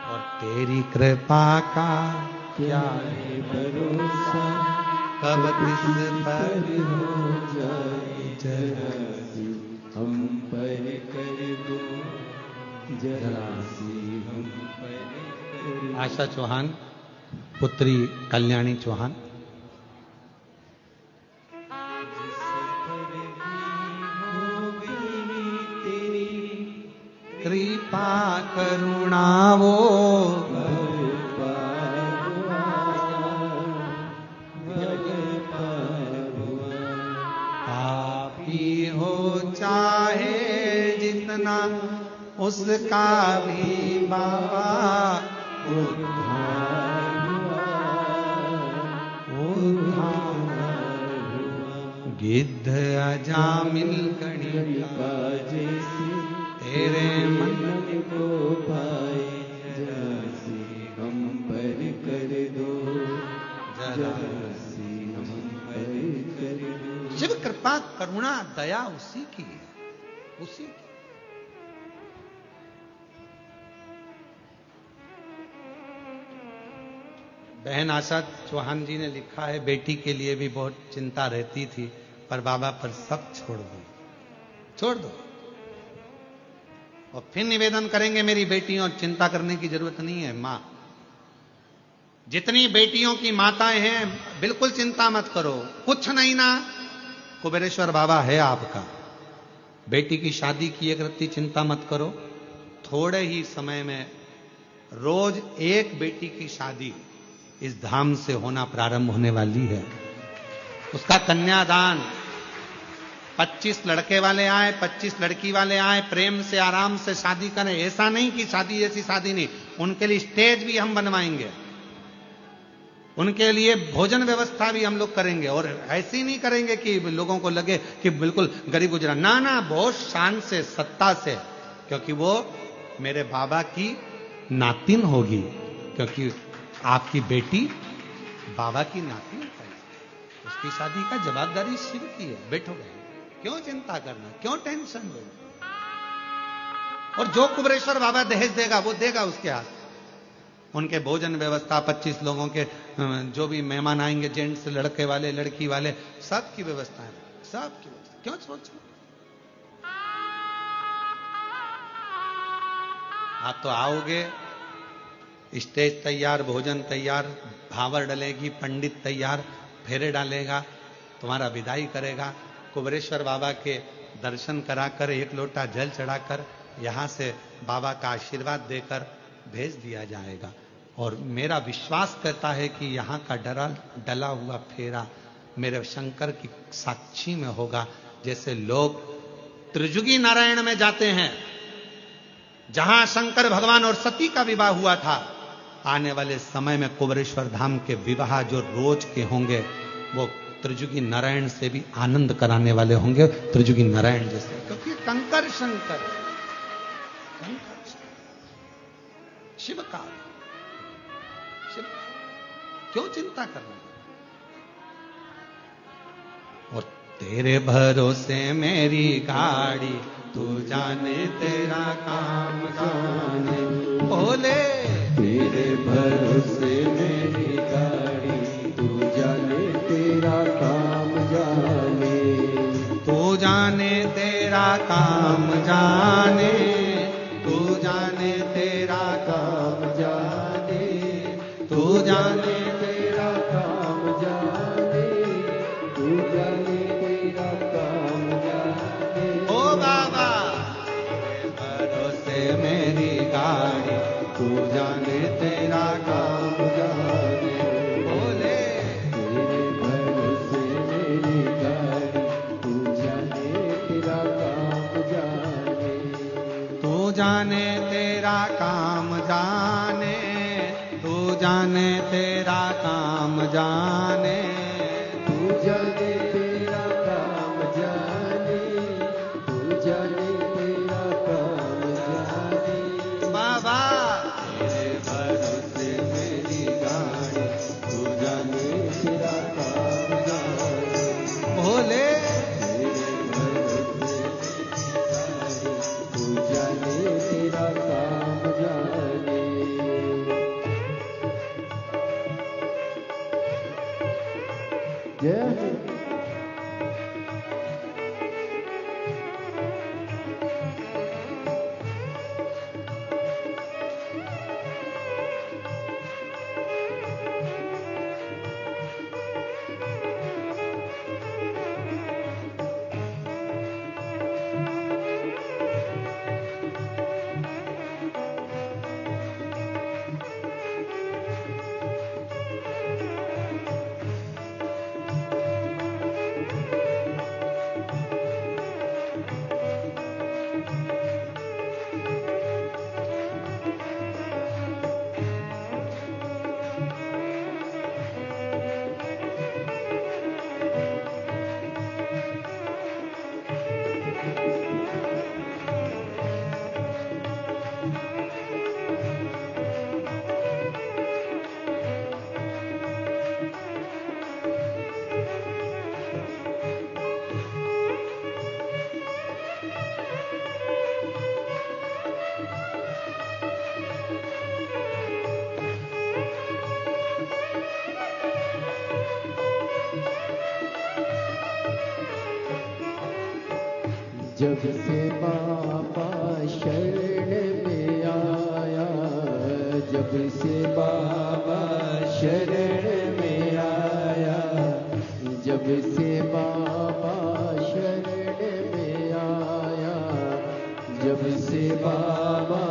और तेरी कृपा का क्या है भरोसा, कब किस पर हो जाए जरा सी हम पर कर दो, जरा सी हम पर कर दो। आशा चौहान, पुत्री कल्याणी चौहान। जिस पर भी हो गई तेरी कृपा करुणा वो पापी हो चाहे जितना, उसका भी बाबा गिद्ध अजामिल कणिका जैसी तेरे मन को पाए, जरा सी हम पर कर दो, जरा सी हम पर कर दो। शिव कृपा करुणा दया उसी की है, उसी की। बहन आशा चौहान जी ने लिखा है, बेटी के लिए भी बहुत चिंता रहती थी, पर बाबा पर सब छोड़ दो, छोड़ दो। और फिर निवेदन करेंगे मेरी बेटियों, चिंता करने की जरूरत नहीं है। मां, जितनी बेटियों की माताएं हैं, बिल्कुल चिंता मत करो, कुछ नहीं ना, कुबेरेश्वर बाबा है आपका। बेटी की शादी की एक रत्ती चिंता मत करो, थोड़े ही समय में रोज एक बेटी की शादी इस धाम से होना प्रारंभ होने वाली है। उसका कन्यादान 25 लड़के वाले आए, 25 लड़की वाले आए, प्रेम से आराम से शादी करें। ऐसा नहीं कि शादी जैसी शादी नहीं, उनके लिए स्टेज भी हम बनवाएंगे, उनके लिए भोजन व्यवस्था भी हम लोग करेंगे। और ऐसी नहीं करेंगे कि लोगों को लगे कि बिल्कुल गरीब गुजरा, ना ना, बहुत शान से, सत्ता से, क्योंकि वो मेरे बाबा की नातिन होगी, क्योंकि आपकी बेटी बाबा की नातिन है। उसकी शादी का जवाबदारी शिव की है। बैठो गए, क्यों चिंता करना, क्यों टेंशन लो। और जो कुबेरेश्वर बाबा दहेज देगा वो देगा उसके हाथ। उनके भोजन व्यवस्था, 25 लोगों के जो भी मेहमान आएंगे, जेंट्स, लड़के वाले, लड़की वाले, सबकी व्यवस्था है, सबकी व्यवस्था। क्यों सोचो, आप तो आओगे, स्टेज तैयार, भोजन तैयार, भावर डलेगी, पंडित तैयार, फेरे डालेगा, तुम्हारा विदाई करेगा, कुबेरेश्वर बाबा के दर्शन कराकर, एक लोटा जल चढ़ाकर, यहां से बाबा का आशीर्वाद देकर भेज दिया जाएगा। और मेरा विश्वास कहता है कि यहां का डला हुआ फेरा मेरे शंकर की साक्षी में होगा। जैसे लोग त्रिजुगी नारायण में जाते हैं, जहां शंकर भगवान और सती का विवाह हुआ था, आने वाले समय में कुबेरेश्वर धाम के विवाह जो रोज के होंगे, वो त्रिजुगी नारायण से भी आनंद कराने वाले होंगे, त्रिजुगी नारायण जैसे, क्योंकि कंकर शंकर, शिव का, शिव, क्यों चिंता करना। और तेरे भरोसे मेरी गाड़ी, तू जाने तेरा काम जाने। बोले तेरे भरोसे मेरी गाड़ी, तू जाने तेरा काम जाने। तू जाने तेरा काम जाने, तू जाने तेरा काम जाने, तू जाने तेरा काम जाने, तू जाने तेरा काम जाने। ओ बाबा तेरे भरोसे मेरी गाड़ी, तू जाने तेरा काम जाने। बोले तेरे भरोसे मेरी गाड़ी, तू जाने तेरा काम जाने। तू जाने तेरा काम जाने, तू जाने तेरा काम जाने। तू जाने तेरा काम जाने, तू जाने तेरा काम जाने। बाबा तेरे भरोसे मेरी गाड़ी, तू जाने तेरा काम जाने। बोले तेरे भरोसे मेरी गाड़ी, तू जाने तेरा काम जाने। जय हो। जब से बाबा शरण में आया, जब से बाबा शरण में आया, जब से बाबा शरण में आया, जब से बाबा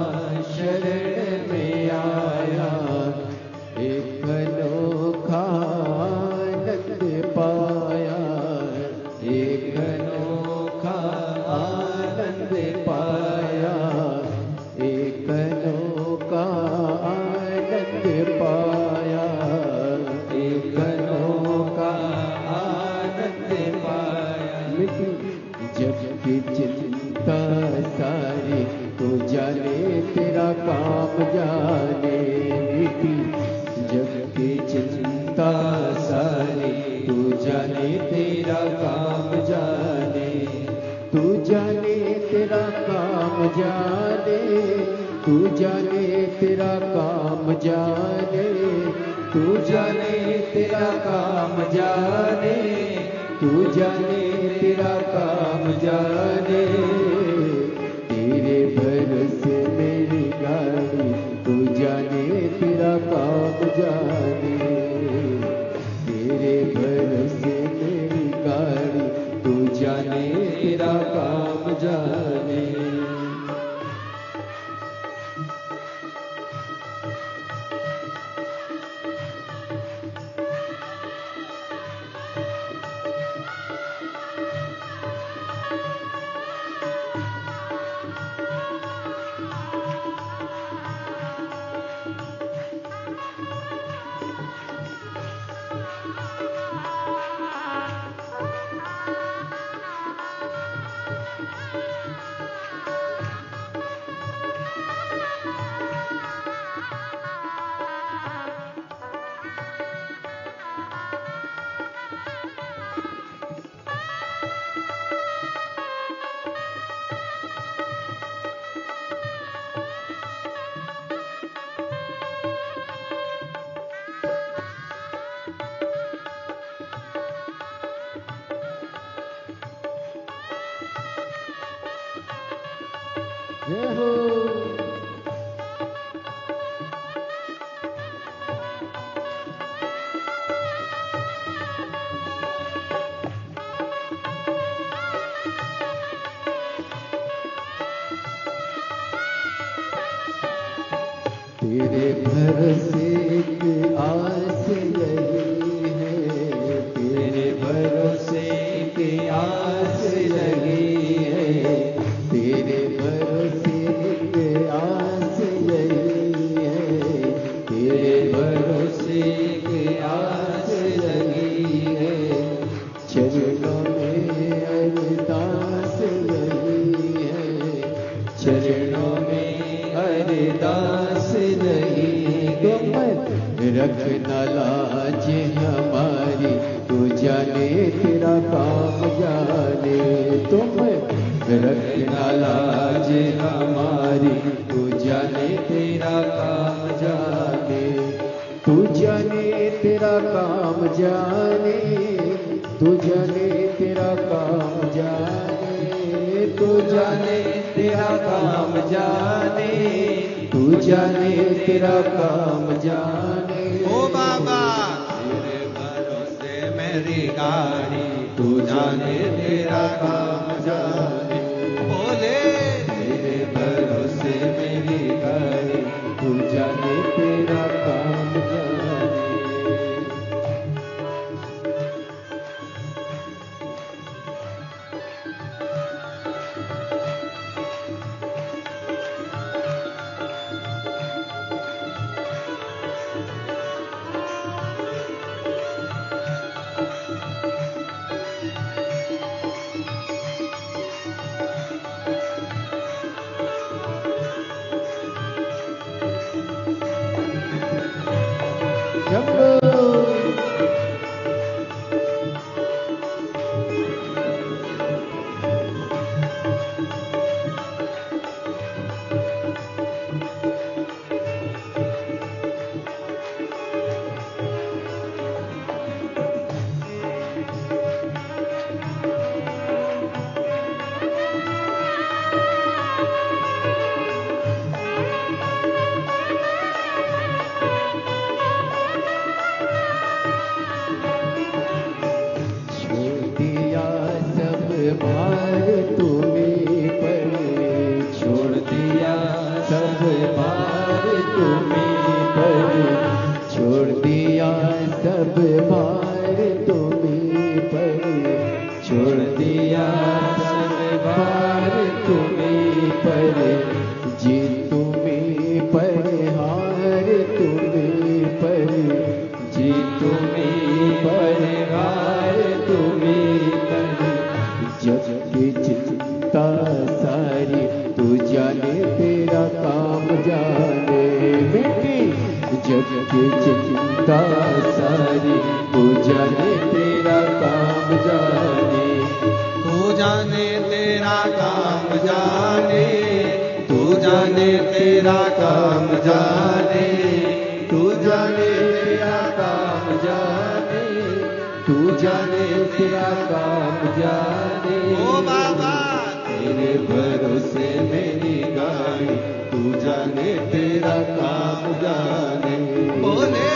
शरण में आया, एक अनोखा आनंद पाया, एक अनोखा आनंद पाया, एक अनोखा आनंद पाया, एक अनोखा आनंद पाया। जग की चिंता सारी, तो जाने तेरा काम जाने। मिटी जग की चिंता सारी, तू जाने तेरा काम जाने। तू जाने तेरा काम जाने, तू जाने तेरा काम जाने, तू जाने तेरा काम जाने, तू जाने तेरा काम जाने। तेरे भरोसे मेरी गाड़ी, तू जाने तेरा काम जाने। तेरे भरोसे मेरी गाड़ी, तू जाने तेरा काम जाने। जय हो। तेरे भरोसे एक आस लगी है, तेरे भरोसे की आस लगी है, तेरे भरोसे की आस लगी है, तेरे भरोसे की आस लगी है, चरणों में अरदास लगी है, चरणों में अरदास लगी। रखना लाज हमारी, तू जाने तेरा काम जाने, तुम रखना लाज हमारी, तू जाने तेरा काम जाने, तू जाने तेरा काम जाने, तू जाने तेरा काम जाने, तू जाने तेरा काम जाने, तू जाने तेरा काम जाने। ओ बाबा तेरे भरोसे मेरी गाड़ी, तू जाने तेरा काम जाने। बोले तेरे भरोसे मेरी गाड़ी, तू जाने तेरा काम जाने। भार तुम्हें पर, छोड़ दिया सब भार तुम्हें पर, छोड़ दिया सब भार तुम्हें पर, छोड़ दिया सब भार तुम्हें पर, जी तुम्हें पर हार तुम्हें पर, जी तुम्हें पर हार तुम्हें पर, जग की चिंता सारी तू जाने तेरा काम जाने, बेटी जग की चिंता सारी तू जाने तेरा काम जाने, तू जाने तेरा काम जाने, तू जाने तेरा काम जाने, तू जाने तेरा काम जाने, तू जाने तेरा काम जाने। ओ बाबा तेरे भरोसे मेरी गाड़ी, तू जाने तेरा काम जाने। बोले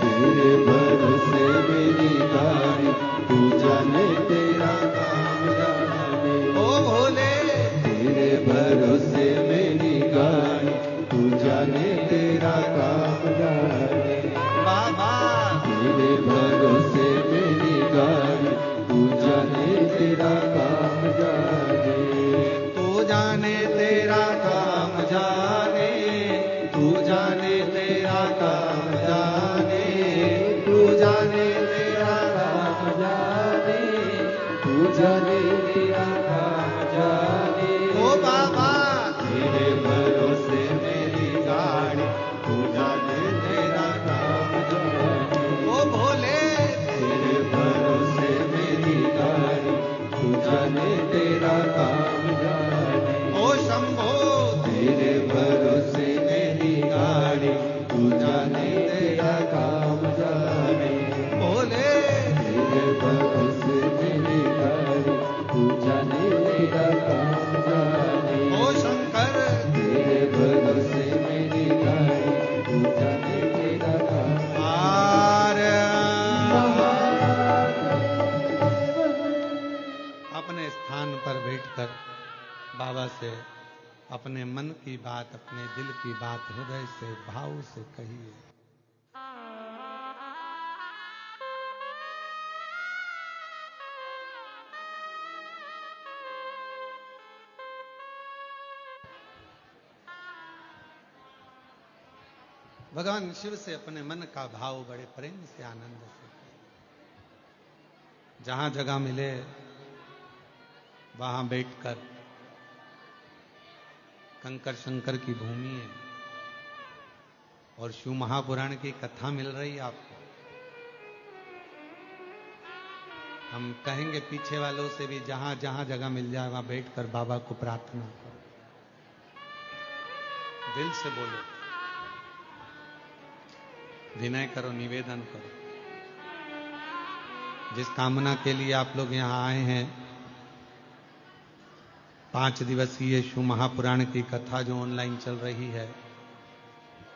तेरे भरोसे मेरी गाड़ी, तू जाने तेरा काम जाने। ओ भोले तेरे भरोसे मेरी गाड़ी, तू जाने तेरा काम जाने। बाबा तेरे भरोसे मेरी गाड़ी, तू जाने तेरा काम जाने। तू जाने तेरा काम जाने, तू जाने तेरा काम जाने, तू जाने तेरा काम जाने, तू जाने तेरा काम जाने। ओ बाबा तेरे भरोसे मेरी गाड़ी, तू जाने तेरा काम जाने। ओ भोले तेरे भरोसे मेरी गाड़ी, तू जाने तेरा काम जाने। ओ शंभो तेरे भरोसे मेरी गाड़ी, तू जाने तेरा काम जाने। भोले तेरे भरोसे मेरी गाड़ी, तू जाने तेरा काम जाने। से अपने मन की बात, अपने दिल की बात हृदय से भाव से कहिए। भगवान शिव से अपने मन का भाव बड़े प्रेम से, आनंद से, जहां जगह मिले वहां बैठकर, कंकर शंकर की भूमि है और शिव महापुराण की कथा मिल रही है आपको। हम कहेंगे पीछे वालों से भी, जहां जहां जगह मिल जाए वहां बैठकर बाबा को प्रार्थना करो, दिल से बोलो, विनय करो, निवेदन करो। जिस कामना के लिए आप लोग यहां आए हैं, 5 दिवसीय शिव महापुराण की कथा जो ऑनलाइन चल रही है,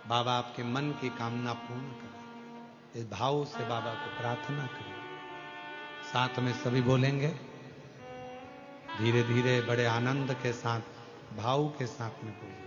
बाबा आपके मन की कामना पूर्ण करें। इस भाव से बाबा को प्रार्थना करें। साथ में सभी बोलेंगे, धीरे धीरे बड़े आनंद के साथ, भाव के साथ में बोलेंगे।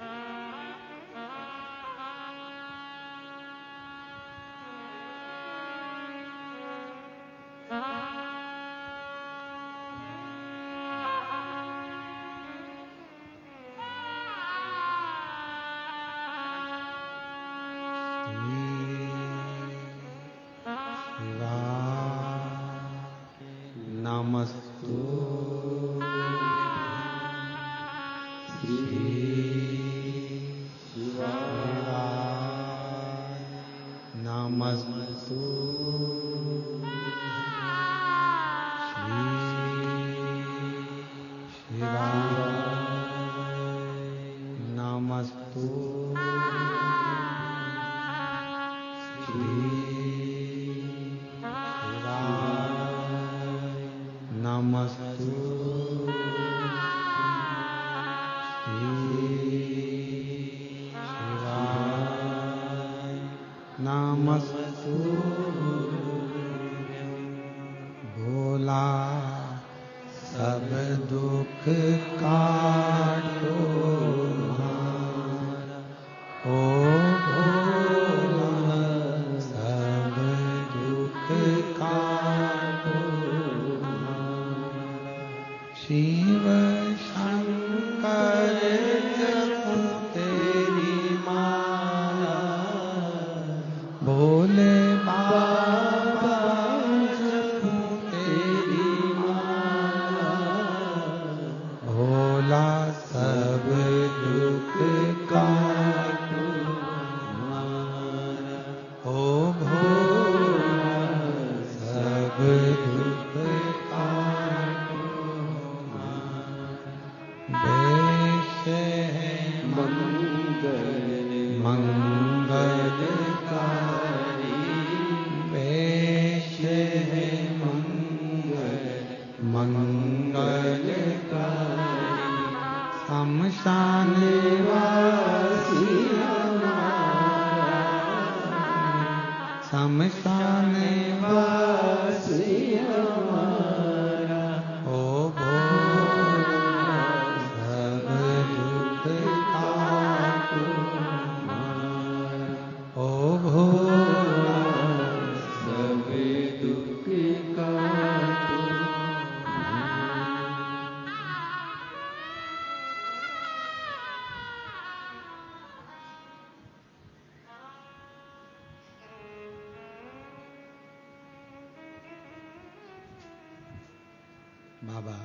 बाबा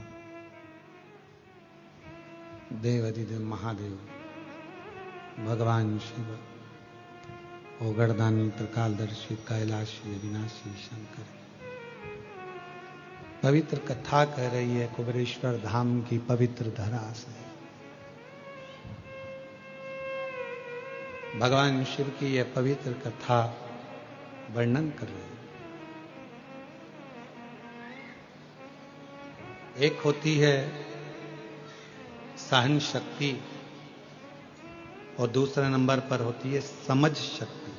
देव अधिदेव महादेव, भगवान शिव, ओगड़दानी, त्रिकालदर्शी, कैलाशी, अविनाशी शंकर, पवित्र कथा कह रही है कुबेरेश्वर धाम की पवित्र धरा से। भगवान शिव की यह पवित्र कथा वर्णन कर रही है। एक होती है सहन शक्ति और दूसरे नंबर पर होती है समझ शक्ति।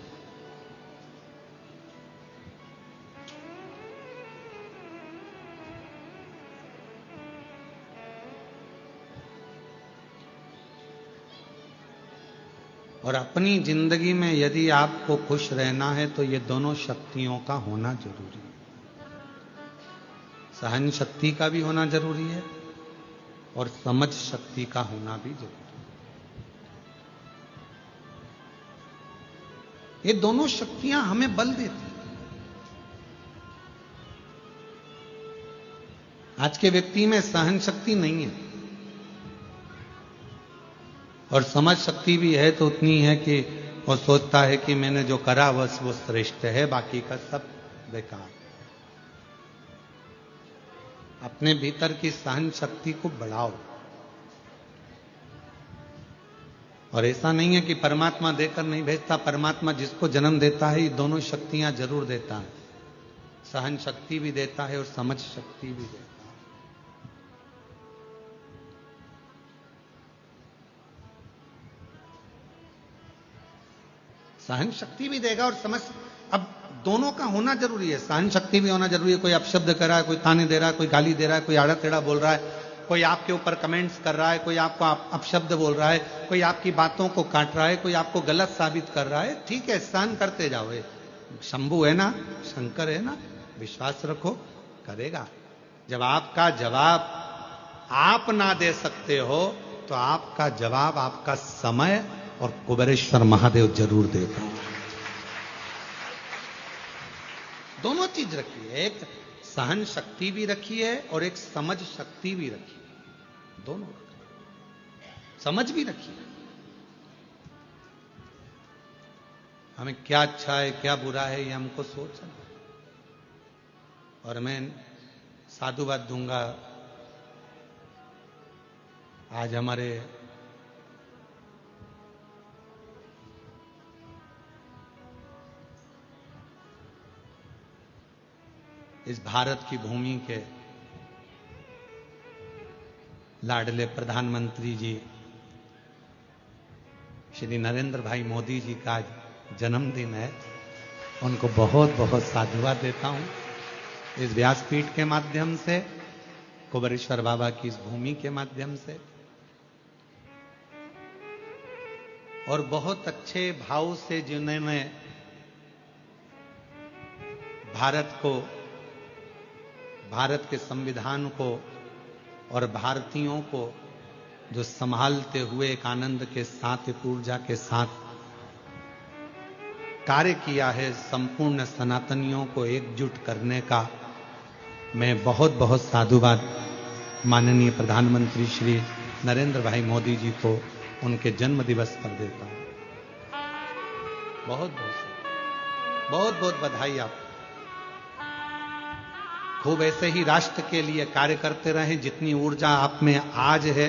और अपनी जिंदगी में यदि आपको खुश रहना है तो ये दोनों शक्तियों का होना जरूरी है। सहन शक्ति का भी होना जरूरी है और समझ शक्ति का होना भी जरूरी है। ये दोनों शक्तियां हमें बल देती हैं। आज के व्यक्ति में सहन शक्ति नहीं है और समझ शक्ति भी है तो उतनी है कि वो सोचता है कि मैंने जो करा बस वो श्रेष्ठ है, बाकी का सब बेकार। अपने भीतर की सहन शक्ति को बढ़ाओ। और ऐसा नहीं है कि परमात्मा देकर नहीं भेजता, परमात्मा जिसको जन्म देता है ये दोनों शक्तियां जरूर देता है। सहन शक्ति भी देता है और समझ शक्ति भी देता है। सहन शक्ति भी देगा और समझ, अब दोनों का होना जरूरी है। सहन शक्ति भी होना जरूरी है। कोई अपशब्द कर रहा है, कोई ताने दे रहा है, कोई गाली दे रहा है, कोई आड़ा टेढ़ा बोल रहा है, कोई आपके ऊपर कमेंट्स कर रहा है, कोई आपको अपशब्द बोल रहा है, कोई आपकी बातों को काट रहा है, कोई आपको गलत साबित कर रहा है, ठीक है, सहन करते जाओ। शंभू है ना, शंकर है ना, विश्वास रखो, करेगा। जब आपका जवाब आप ना दे सकते हो तो आपका जवाब आपका समय और कुबेरेश्वर महादेव जरूर देगा। दोनों चीज रखी है, एक सहन शक्ति भी रखी है और एक समझ शक्ति भी रखी है। दोनों समझ भी रखी है, हमें क्या अच्छा है क्या बुरा है ये हमको सोचना। और मैं साधुवाद दूंगा, आज हमारे इस भारत की भूमि के लाडले प्रधानमंत्री जी श्री नरेंद्र भाई मोदी जी का आज जन्मदिन है। उनको बहुत बहुत साधुवाद देता हूं इस व्यासपीठ के माध्यम से, कुबेरेश्वर बाबा की इस भूमि के माध्यम से। और बहुत अच्छे भाव से जिन्होंने भारत को, भारत के संविधान को और भारतीयों को जो संभालते हुए एक आनंद के साथ, एक ऊर्जा के साथ कार्य किया है, संपूर्ण सनातनियों को एकजुट करने का, मैं बहुत बहुत साधुवाद माननीय प्रधानमंत्री श्री नरेंद्र भाई मोदी जी को उनके जन्म दिवस पर देता हूं। बहुत बहुत बहुत बहुत बधाई आपको। खूब ऐसे ही राष्ट्र के लिए कार्य करते रहें। जितनी ऊर्जा आप में आज है,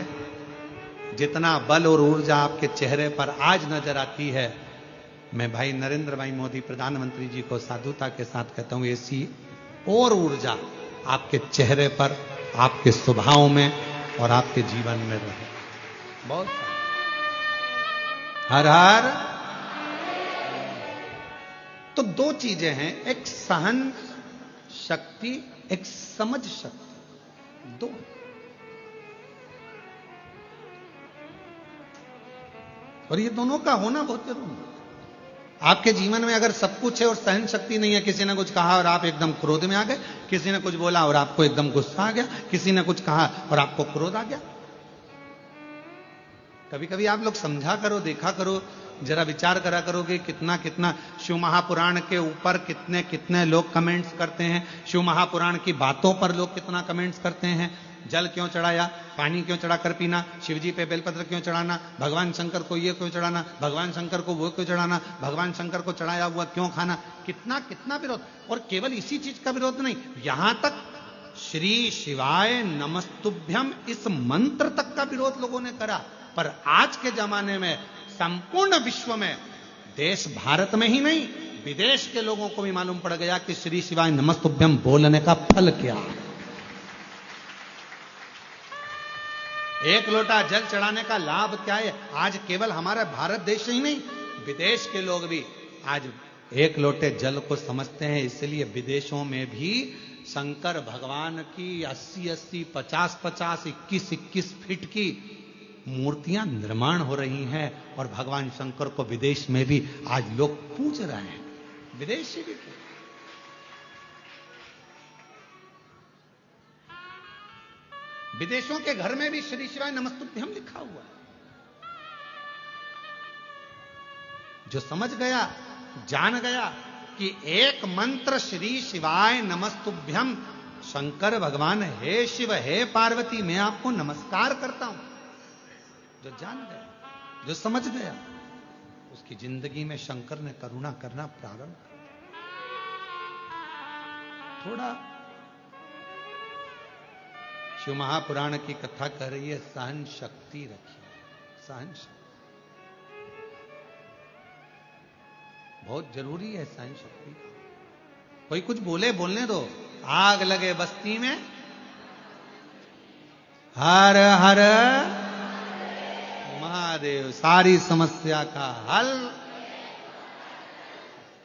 जितना बल और ऊर्जा आपके चेहरे पर आज नजर आती है, मैं भाई नरेंद्र भाई मोदी प्रधानमंत्री जी को साधुता के साथ कहता हूं, ऐसी और ऊर्जा आपके चेहरे पर, आपके स्वभाव में और आपके जीवन में रहे। बहुत हर हर। तो दो चीजें हैं, एक सहन शक्ति, एक समझ शक्ति, दो। और ये दोनों का होना बहुत जरूरी है। आपके जीवन में अगर सब कुछ है और सहन शक्ति नहीं है, किसी ने कुछ कहा और आप एकदम क्रोध में आ गए, किसी ने कुछ बोला और आपको एकदम गुस्सा आ गया, किसी ने कुछ कहा और आपको क्रोध आ गया। कभी कभी आप लोग समझा करो, देखा करो, जरा विचार करा करोगे कितना कितना शिव महापुराण के ऊपर कितने कितने लोग कमेंट्स करते हैं, शिव महापुराण की बातों पर लोग कितना कमेंट्स करते हैं। जल क्यों चढ़ाया, पानी क्यों चढ़ाकर पीना, शिवजी पे बेलपत्र क्यों चढ़ाना, भगवान शंकर को ये क्यों चढ़ाना, भगवान शंकर को वो क्यों चढ़ाना, भगवान शंकर को चढ़ाया हुआ क्यों खाना, कितना कितना विरोध। और केवल इसी चीज का विरोध नहीं, यहां तक श्री शिवाय नमस्तुभ्यम इस मंत्र तक का विरोध लोगों ने करा। पर आज के जमाने में संपूर्ण विश्व में, देश भारत में ही नहीं विदेश के लोगों को भी मालूम पड़ गया कि श्री शिवाय नमस्तुभ्यम बोलने का फल क्या है। एक लोटा जल चढ़ाने का लाभ क्या है। आज केवल हमारा भारत देश ही नहीं, विदेश के लोग भी आज एक लोटे जल को समझते हैं। इसलिए विदेशों में भी शंकर भगवान की 80-80, 50-50, 21-21 फीट की मूर्तियां निर्माण हो रही हैं और भगवान शंकर को विदेश में भी आज लोग पूज रहे हैं, विदेशी भी पूज। विदेशों के घर में भी श्री शिवाय नमस्तुभ्यम लिखा हुआ है। जो समझ गया, जान गया कि एक मंत्र श्री शिवाय नमस्तुभ्यम, शंकर भगवान हे शिव हे पार्वती मैं आपको नमस्कार करता हूं, जो जान गया, जो समझ गया, उसकी जिंदगी में शंकर ने करुणा करना प्रारंभ कर दिया। थोड़ा शिव महापुराण की कथा कह रही है, सहन शक्ति रखिए, सहन शक्ति बहुत जरूरी है, सहन शक्ति। कोई कुछ बोले, बोलने दो। आग लगे बस्ती में हर हर महादेव, सारी समस्या का हल,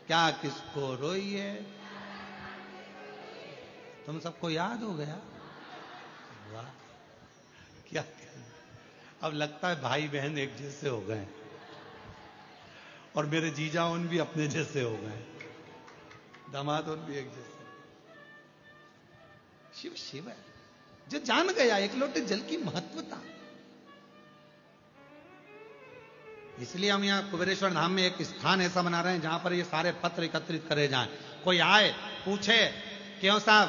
क्या किसको रोइए। तुम सबको याद हो गया? वाह, क्या कहना। अब लगता है भाई बहन एक जैसे हो गए और मेरे जीजा उन भी अपने जैसे हो गए, दामाद उन भी एक जैसे। शिव शिव है, जो जान गया एक लोटे जल की महत्वता। इसलिए हम यहां कुबेरेश्वर धाम में एक स्थान ऐसा बना रहे हैं जहां पर ये सारे पत्र एकत्रित करे जाएं। कोई आए पूछे क्यों साहब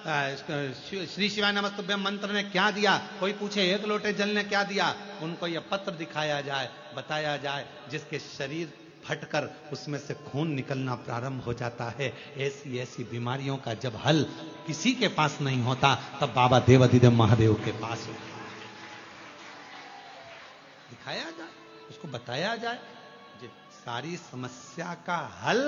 श्री शिवाय नमस्तुभ्यम मंत्र ने क्या दिया, कोई पूछे एक लोटे जल ने क्या दिया, उनको यह पत्र दिखाया जाए, बताया जाए, जिसके शरीर फटकर उसमें से खून निकलना प्रारंभ हो जाता है। ऐसी ऐसी बीमारियों का जब हल किसी के पास नहीं होता, तब बाबा देवाधिदेव महादेव के पास होता है। दिखाया जाए, उसको बताया जाए, जो सारी समस्या का हल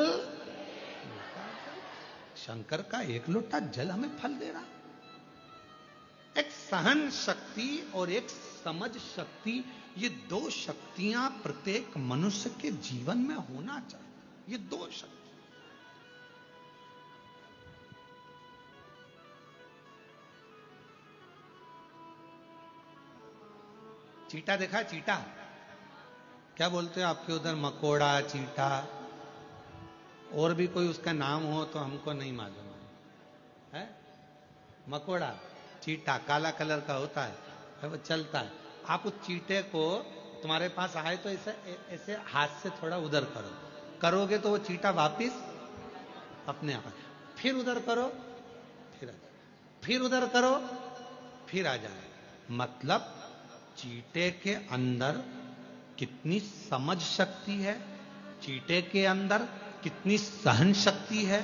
शंकर का एक लोटा जल हमें फल दे रहा। एक सहन शक्ति और एक समझ शक्ति, ये दो शक्तियां प्रत्येक मनुष्य के जीवन में होना चाहिए। ये दो शक्ति, चीटा देखा? चीटा क्या बोलते हो आपके उधर? मकोड़ा, चीटा, और भी कोई उसका नाम हो तो हमको नहीं मालूम है। मकोड़ा, चीटा काला कलर का होता है, वो चलता है। आप उस चीटे को तुम्हारे पास आए तो ऐसे ऐसे हाथ से थोड़ा उधर करो, करोगे तो वो चीटा वापिस अपने आप, फिर उधर करो फिर आ जाए, फिर उधर करो फिर आ जाए। मतलब चीटे के अंदर कितनी समझ शक्ति है, चीटे के अंदर कितनी सहन शक्ति है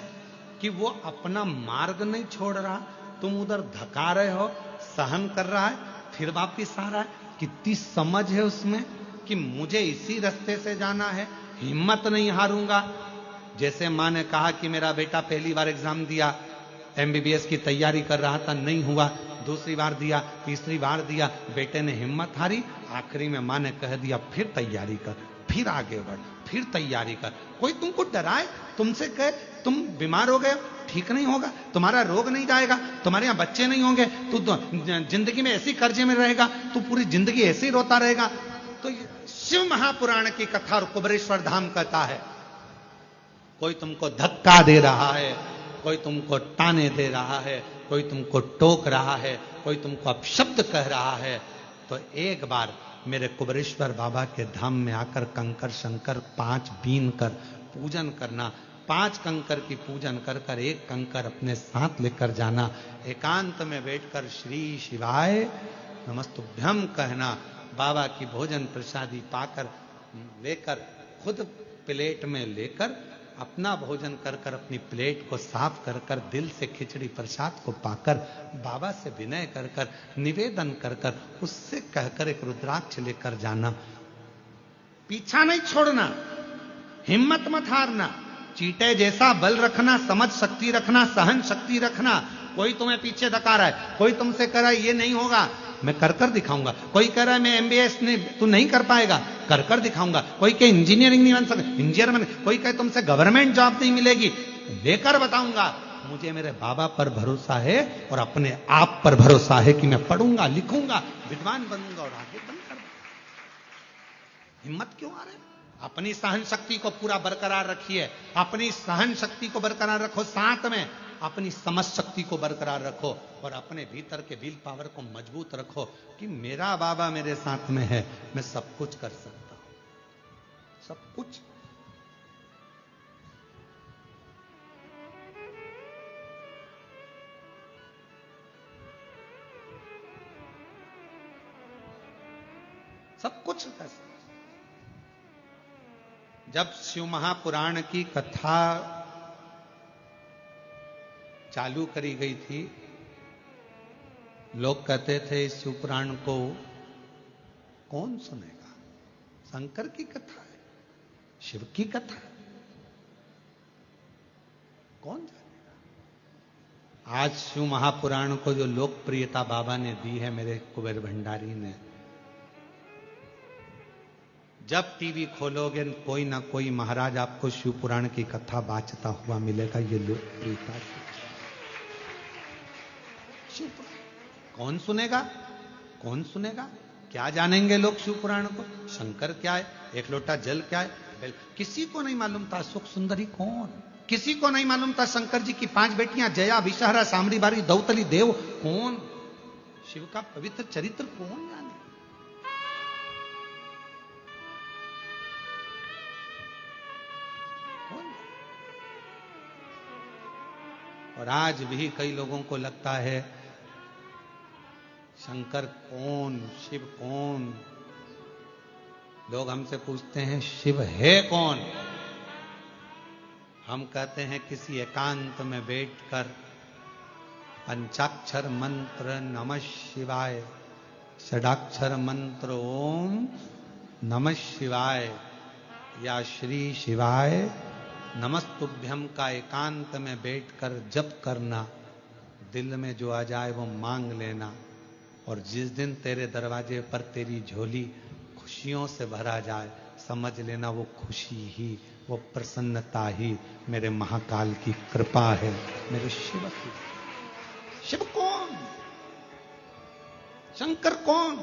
कि वो अपना मार्ग नहीं छोड़ रहा। तुम उधर धका रहे हो, सहन कर रहा है, फिर वापिस आ रहा है। कितनी समझ है उसमें कि मुझे इसी रास्ते से जाना है, हिम्मत नहीं हारूंगा। जैसे मां ने कहा कि मेरा बेटा पहली बार एग्जाम दिया, एमबीबीएस की तैयारी कर रहा था, नहीं हुआ, दूसरी बार दिया, तीसरी बार दिया, बेटे ने हिम्मत हारी, आखिरी में मां ने कह दिया फिर तैयारी कर, फिर आगे बढ़, फिर तैयारी कर। कोई तुमको डराए, तुमसे कहे तुम बीमार हो गए, ठीक नहीं होगा, तुम्हारा रोग नहीं जाएगा, तुम्हारे यहां बच्चे नहीं होंगे, तू जिंदगी में ऐसी कर्जे में रहेगा, तू पूरी जिंदगी ऐसे ही रोता रहेगा। तो शिव महापुराण की कथा और कुबेरेश्वर धाम कहता है, कोई तुमको धक्का दे रहा है, कोई तुमको ताने दे रहा है, कोई तुमको टोक रहा है, कोई तुमको अपशब्द कह रहा है, तो एक बार मेरे कुबेरेश्वर बाबा के धाम में आकर कंकर शंकर 5 बीन कर पूजन करना। 5 कंकर की पूजन कर कर एक कंकर अपने साथ लेकर जाना, एकांत में बैठकर श्री शिवाय नमस्तुभ्यम कहना, बाबा की भोजन प्रसादी पाकर लेकर खुद प्लेट में लेकर अपना भोजन कर कर अपनी प्लेट को साफ कर कर दिल से खिचड़ी प्रसाद को पाकर बाबा से विनय कर कर निवेदन कर कर उससे कहकर एक रुद्राक्ष लेकर जाना। पीछा नहीं छोड़ना, हिम्मत मत हारना, चीटे जैसा बल रखना, समझ शक्ति रखना, सहन शक्ति रखना। कोई तुम्हें पीछे धका रहा है, कोई तुमसे कह रहा है ये नहीं होगा, मैं कर कर दिखाऊंगा। कोई कह रहा है मैं एमबीएस नहीं, तू नहीं कर पाएगा, कर कर दिखाऊंगा। कोई कहे इंजीनियरिंग नहीं बन सकता, इंजीनियर बन। कोई कहे तुमसे गवर्नमेंट जॉब नहीं मिलेगी, लेकर बताऊंगा। मुझे मेरे बाबा पर भरोसा है और अपने आप पर भरोसा है कि मैं पढ़ूंगा, लिखूंगा, विद्वान बनूंगा और आगे बनकर हिम्मत क्यों आ रहे? अपनी सहन शक्ति को पूरा बरकरार रखिए, अपनी सहन शक्ति को बरकरार रखो, साथ में अपनी समझ शक्ति को बरकरार रखो और अपने भीतर के विल पावर को मजबूत रखो कि मेरा बाबा मेरे साथ में है, मैं सब कुछ कर सकता हूं, सब कुछ। सब कुछ कर सकते। जब शिव महापुराण की कथा चालू करी गई थी, लोग कहते थे इस शिव पुराण को कौन सुनेगा? शंकर की कथा है, शिव की कथा है, कौन जानेगा? आज शिव महापुराण को जो लोकप्रियता बाबा ने दी है, मेरे कुबेर भंडारी ने, जब टीवी खोलोगे कोई ना कोई महाराज आपको शिव पुराण की कथा बाचता हुआ मिलेगा। ये लोकप्रियता शिव पुराण कौन सुनेगा? कौन सुनेगा? क्या जानेंगे लोग शिव पुराण को? शंकर क्या है, एक लोटा जल क्या है? किसी को नहीं मालूम था सुख सुंदरी कौन, किसी को नहीं मालूम था शंकर जी की 5 बेटियां जया, विषहरा, सामरी बारी, दौतली देव कौन, शिव का पवित्र चरित्र कौन जाने। और आज भी कई लोगों को लगता है शंकर कौन, शिव कौन। लोग हमसे पूछते हैं शिव है कौन? हम कहते हैं किसी एकांत में बैठकर पंचाक्षर मंत्र नमः शिवाय, षडाक्षर मंत्र ओम नमः शिवाय या श्री शिवाय नमस्तुभ्यम का एकांत में बैठकर जप करना, दिल में जो आ जाए वो मांग लेना, और जिस दिन तेरे दरवाजे पर तेरी झोली खुशियों से भरा जाए, समझ लेना वो खुशी ही, वो प्रसन्नता ही मेरे महाकाल की कृपा है, मेरे शिव की। शिव कौन? शंकर कौन?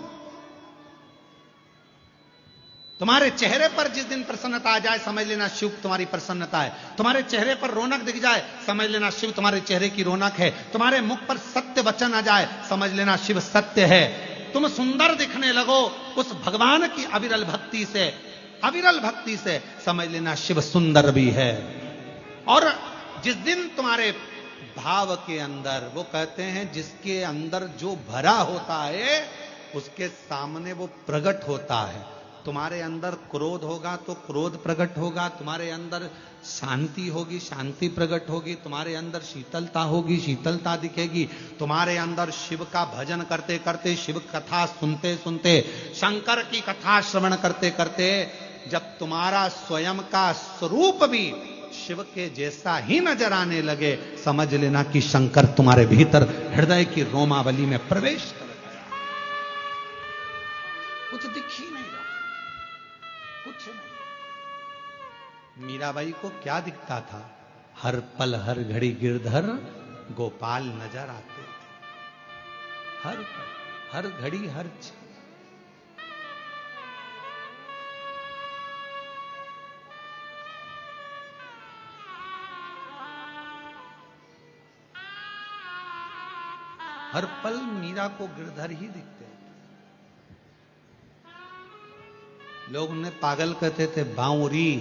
तुम्हारे चेहरे पर जिस दिन प्रसन्नता आ जाए, समझ लेना शिव तुम्हारी प्रसन्नता है। तुम्हारे चेहरे पर रौनक दिख जाए, समझ लेना शिव तुम्हारे चेहरे की रौनक है। तुम्हारे मुख पर सत्य वचन आ जाए, समझ लेना शिव सत्य है। तुम सुंदर दिखने लगो उस भगवान की अविरल भक्ति से, अविरल भक्ति से, समझ लेना शिव सुंदर भी है। और जिस दिन तुम्हारे भाव के अंदर, वो कहते हैं जिसके अंदर जो भरा होता है उसके सामने वो प्रकट होता है। तुम्हारे अंदर क्रोध होगा तो क्रोध प्रकट होगा, तुम्हारे अंदर शांति होगी, शांति प्रकट होगी, तुम्हारे अंदर शीतलता होगी, शीतलता दिखेगी। तुम्हारे अंदर शिव का भजन करते करते, शिव कथा सुनते सुनते, शंकर की कथा श्रवण करते करते, जब तुम्हारा स्वयं का स्वरूप भी शिव के जैसा ही नजर आने लगे, समझ लेना कि शंकर तुम्हारे भीतर हृदय की रोमावली में प्रवेश कर गया। कुछ दिख ही नहीं रहा, कुछ नहीं। मीराबाई को क्या दिखता था? हर पल हर घड़ी गिरधर गोपाल नजर आते थे, हर पल हर घड़ी हर हर पल मीरा को गिरधर ही दिखते थे। लोग उन्हें पागल कहते थे, बांवरी।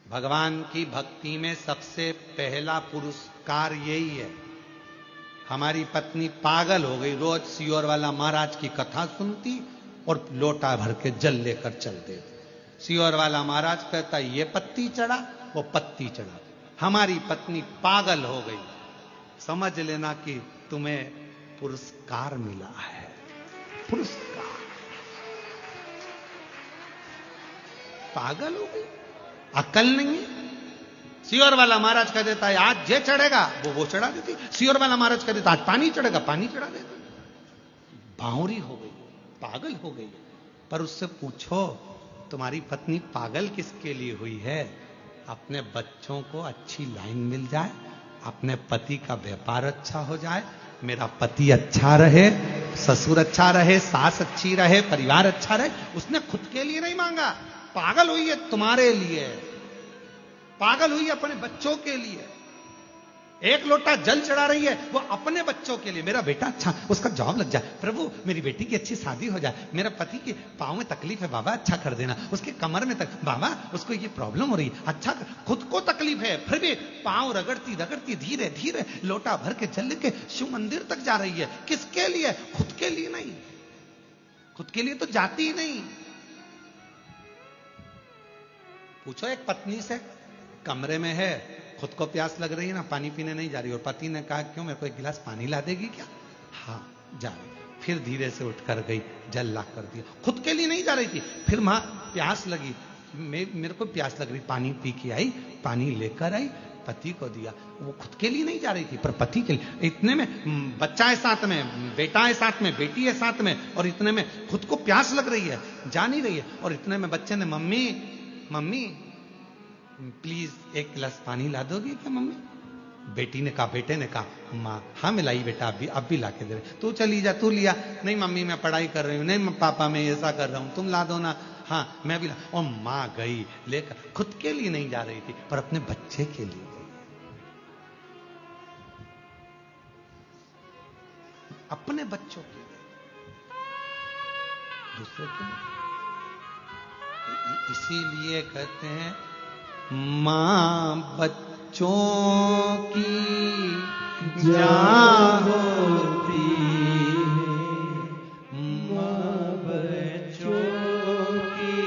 भगवान की भक्ति में सबसे पहला पुरस्कार यही है। हमारी पत्नी पागल हो गई, रोज सियोर वाला महाराज की कथा सुनती और लोटा भर के जल लेकर चल देती। सियोर वाला महाराज कहता ये पत्ती चढ़ा, वो पत्ती चढ़ा। हमारी पत्नी पागल हो गई। समझ लेना कि तुम्हें पुरस्कार मिला है, पुरस्कार। पागल हो गई, अकल नहीं है। सियोर वाला महाराज कह देता है आज जे चढ़ेगा वो चढ़ा देती। सियोर वाला महाराज कह देता आज पानी चढ़ेगा, पानी चढ़ा देती। बावरी हो गई, पागल हो गई। पर उससे पूछो तुम्हारी पत्नी पागल किसके लिए हुई है? अपने बच्चों को अच्छी लाइन मिल जाए, अपने पति का व्यापार अच्छा हो जाए, मेरा पति अच्छा रहे, ससुर अच्छा रहे, सास अच्छी रहे, परिवार अच्छा रहे। उसने खुद के लिए नहीं मांगा। पागल हुई है तुम्हारे लिए, पागल हुई है अपने बच्चों के लिए। एक लोटा जल चढ़ा रही है वो अपने बच्चों के लिए, मेरा बेटा अच्छा, उसका जॉब लग जाए, प्रभु मेरी बेटी की अच्छी शादी हो जाए, मेरा पति के पांव में तकलीफ है बाबा अच्छा कर देना, उसके कमर में तक बाबा उसको ये प्रॉब्लम हो रही है अच्छा कर। खुद को तकलीफ है फिर भी पांव रगड़ती रगड़ती धीरे धीरे लोटा भर के जल के शिव मंदिर तक जा रही है। किसके लिए? खुद के लिए नहीं। खुद के लिए तो जाती ही नहीं। पूछो एक पत्नी से, कमरे में है, खुद को प्यास लग रही है ना, पानी पीने नहीं जा रही, और पति ने कहा क्यों, मेरे को एक गिलास पानी ला देगी क्या? हाँ जा रही। फिर धीरे से उठकर गई, जल ला कर दिया। खुद के लिए नहीं जा रही थी। फिर मां प्यास लगी, मेरे को प्यास लग रही, पानी पी के आई, पानी लेकर आई, पति को दिया। वो खुद के लिए नहीं जा रही थी पर पति के लिए। इतने में बच्चा है साथ में, बेटा है साथ में, बेटी है साथ में, और इतने में खुद को प्यास लग रही है, जा नहीं रही है। और इतने में बच्चे ने मम्मी मम्मी प्लीज एक गिलास पानी ला दोगी क्या मम्मी? बेटी ने कहा, बेटे ने कहा माँ हाँ मैं लाई बेटा, अब भी ला के दे रहे। तू चली जा, तू लिया। नहीं मम्मी मैं पढ़ाई कर रही हूँ, नहीं पापा मैं ऐसा कर रहा हूं, तुम ला दो ना। हाँ मैं भी ला। और माँ गई लेकर, खुद के लिए नहीं जा रही थी पर अपने बच्चे के लिए गई, अपने बच्चों के लिए, दूसरे के लिए। इसीलिए कहते हैं मां बच्चों की जान होती है, मां बच्चों की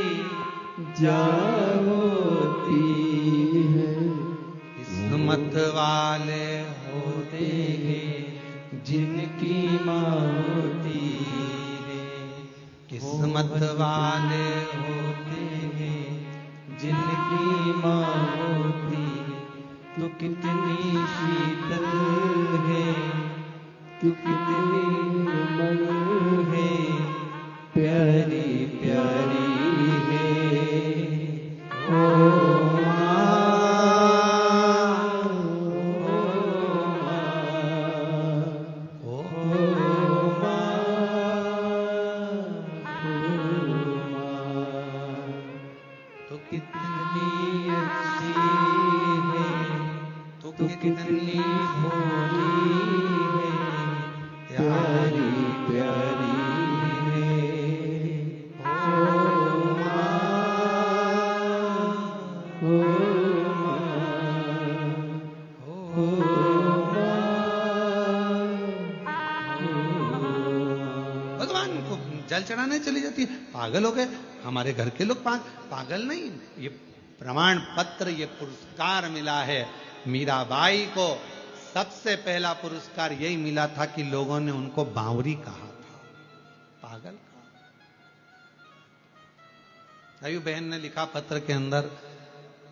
जान होती है। किस्मत वाले होते हैं जिनकी मां होती है, किस्मत वाले होते हैं जिनकी मां होती तो कितनी शीतल है, तो कितनी निर्मल है, प्यारी प्यारी है। ओ कितनी भोली है, प्यारी प्यारी है। ओ भगवान को जल चढ़ाने चली जाती है। पागल हो गए हमारे घर के लोग। पागल नहीं, ये प्रमाण पत्र, ये पुरस्कार मिला है मीराबाई को। सबसे पहला पुरस्कार यही मिला था कि लोगों ने उनको बावरी कहा था, पागल कहा। अयु बहन ने लिखा पत्र के अंदर,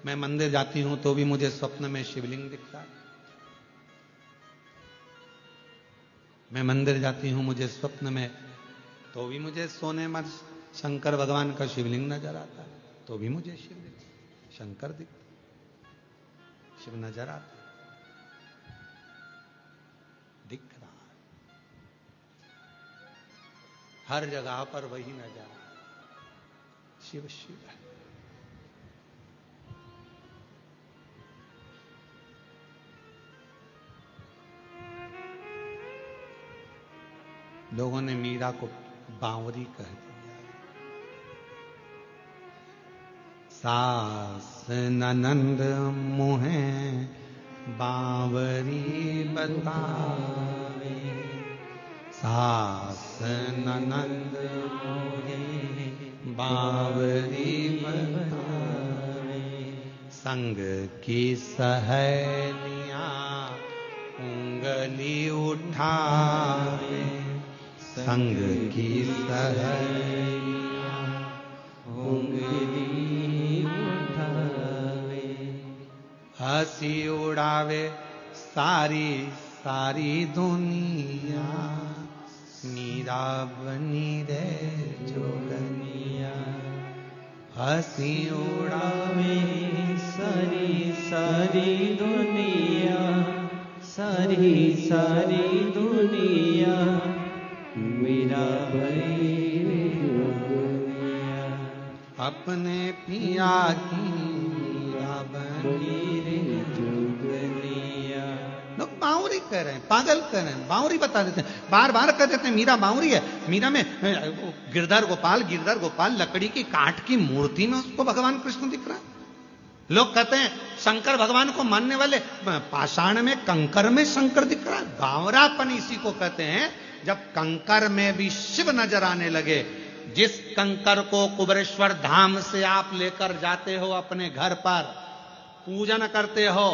मैं मंदिर जाती हूं तो भी मुझे स्वप्न में शिवलिंग दिखता है, मैं मंदिर जाती हूं मुझे स्वप्न में तो भी मुझे सोने में शंकर भगवान का शिवलिंग नजर आता है, तो भी मुझे शिव दिखता, शंकर दिखता, शिव नजर आता, दिख रहा है हर जगह पर, वही नजर आ, शिव शिव है। लोगों ने मीरा को बावरी कह दिया। सास ननंद मुहे बावरी बतावे, सास ननंद मुहे बावरी बतावे, संग की सहेलियां उंगली उठावे, संग की सहेलियां उंगली उठावे, हंसी उड़ावे सारी सारी दुनिया, मीरा बनी रे जोगनिया, हंसी उड़ावे सारी सारी दुनिया, सारी सारी दुनिया, भई जोगनिया। अपने पिया की मीरा बनी रे जोगनिया। लोग बावरी कह रहे हैं, पागल कह रहे हैं, बावरी बता देते हैं, बार बार कह देते हैं मीरा बावरी है। मीरा में गिरधर गोपाल लकड़ी की काठ की मूर्ति में उसको भगवान कृष्ण दिख रहा है। लोग कहते हैं शंकर भगवान को मानने वाले पाषाण में कंकर में शंकर दिख रहा है। बावरापन इसी को कहते हैं जब कंकर में भी शिव नजर आने लगे। जिस कंकर को कुबेरेश्वर धाम से आप लेकर जाते हो अपने घर पर, पूजन करते हो,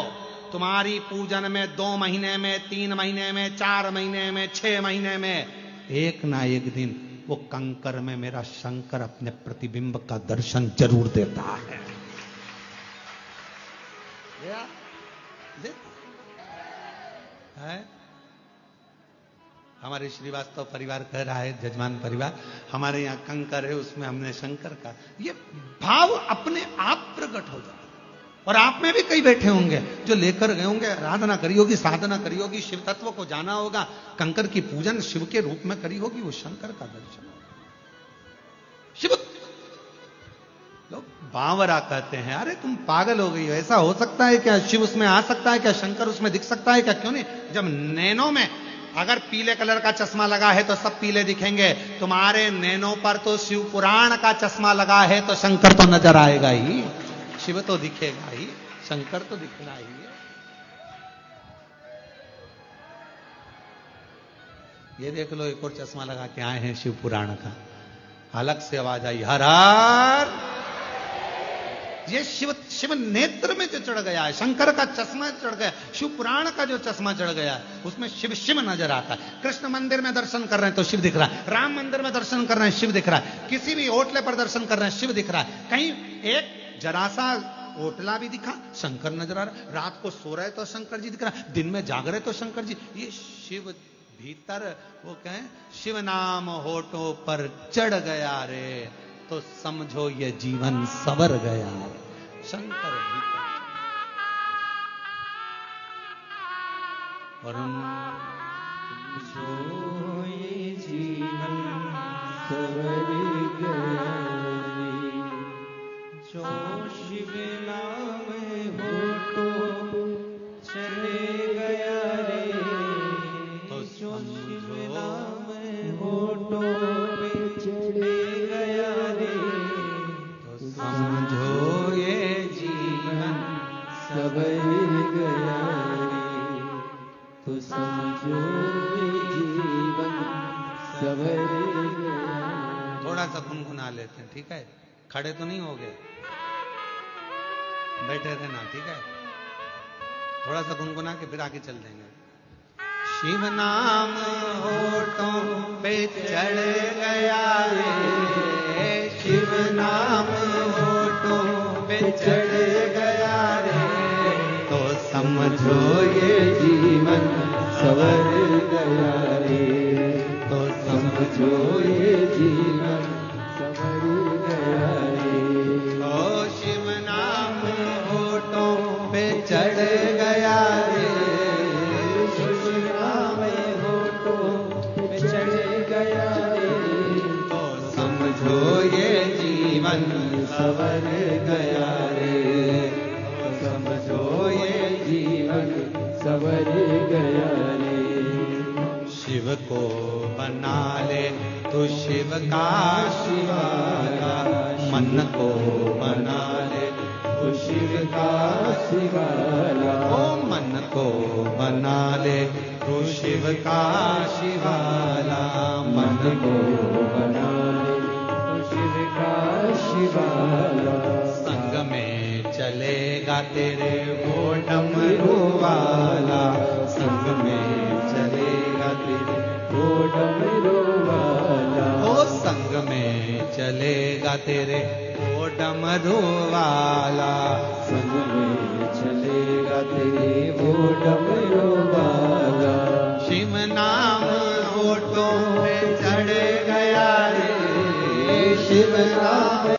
तुम्हारी पूजन में 2 महीने में, 3 महीने में, 4 महीने में, 6 महीने में एक ना एक दिन वो कंकर में मेरा शंकर अपने प्रतिबिंब का दर्शन जरूर देता है। हमारे श्रीवास्तव परिवार कह रहा है, जजमान परिवार, हमारे यहाँ कंकर है, उसमें हमने शंकर का, ये भाव अपने आप प्रकट हो जाता। और आप में भी कई बैठे होंगे जो लेकर गए होंगे, आराधना करी होगी, साधना करी होगी, शिव तत्व को जाना होगा, कंकर की पूजन शिव के रूप में करी होगी, वो शंकर का दर्शन होगा। शिव लोग बावरा कहते हैं, अरे तुम पागल हो गई हो, ऐसा हो सकता है क्या? शिव उसमें आ सकता है क्या? शंकर उसमें दिख सकता है क्या? क्यों नहीं? जब नैनो में अगर पीले कलर का चश्मा लगा है तो सब पीले दिखेंगे। तुम्हारे नैनो पर तो शिव पुराण का चश्मा लगा है तो शंकर तो नजर आएगा ही, शिव तो दिखेगा ही, शंकर तो दिखना ही है। ये देख लो, एक और चश्मा लगा के आए हैं शिव पुराण का, अलग से आवाज आई, हर हर। ये शिव नेत्र में जो चढ़ गया है, शंकर का चश्मा चढ़ गया, शिव पुराण का जो चश्मा चढ़ गया है, उसमें शिव शिव नजर आता है। कृष्ण मंदिर में दर्शन कर रहे हैं तो शिव दिख रहा है, राम मंदिर में दर्शन कर रहे हैं शिव दिख रहा है, किसी भी होटले पर दर्शन कर रहे हैं शिव दिख रहा है। कहीं एक जरा सा होटला भी दिखा, शंकर नजर आ रहा है। रात को सो रहे तो शंकर जी दिख रहा है, दिन में जाग रहे तो शंकर जी। ये शिव भीतर, वो कहें शिव नाम होठों पर चढ़ गया रे, तो समझो ये जीवन सवर गया। शंकर भीतर और जो ये जीवन सवर गया रे, जो शिव नाम होठों चले गया रे, तो जो शिव नाम होठों पे चले गया रे, तो समझो ये जीवन सवर गया रे, तो समझो ये जीवन सवर गया। थोड़ा सा गुनगुना लेते हैं, ठीक है? खड़े तो नहीं हो गए, बैठे रहना, ठीक है? थोड़ा सा गुनगुना के फिर आगे चल देंगे। शिव नाम होठों पे चढ़ गया रे, शिव नाम होठों पे चढ़ गया रे, तो समझो ये जीवन सवर गया रे, तो समझो ये जीवन सवर गया रे। ओ शिव नाम होठों पे चढ़ गया रे, शिव नाम होठों पे चढ़ गया रे, तो समझो ये जीवन सवर गया रे, तो समझो ये जीवन सवर गया रे। शिव को बना ले तो शिव का शिवाला, मन को बना ले तो शिव का शिवाला, ओ मन को बना ले तो शिव का शिवाला, मन को बना ले तो शिव का शिवाला। संग में चलेगा तेरे वो डमरू वाला, संग में चलेगा तेरे वो डमरू वाला, ओ संग में चलेगा तेरे वो डमरू वाला, संग में चलेगा तेरे वो डमरू वाला। शिव नाम होठों पे चढ़ गया रे, शिव नाम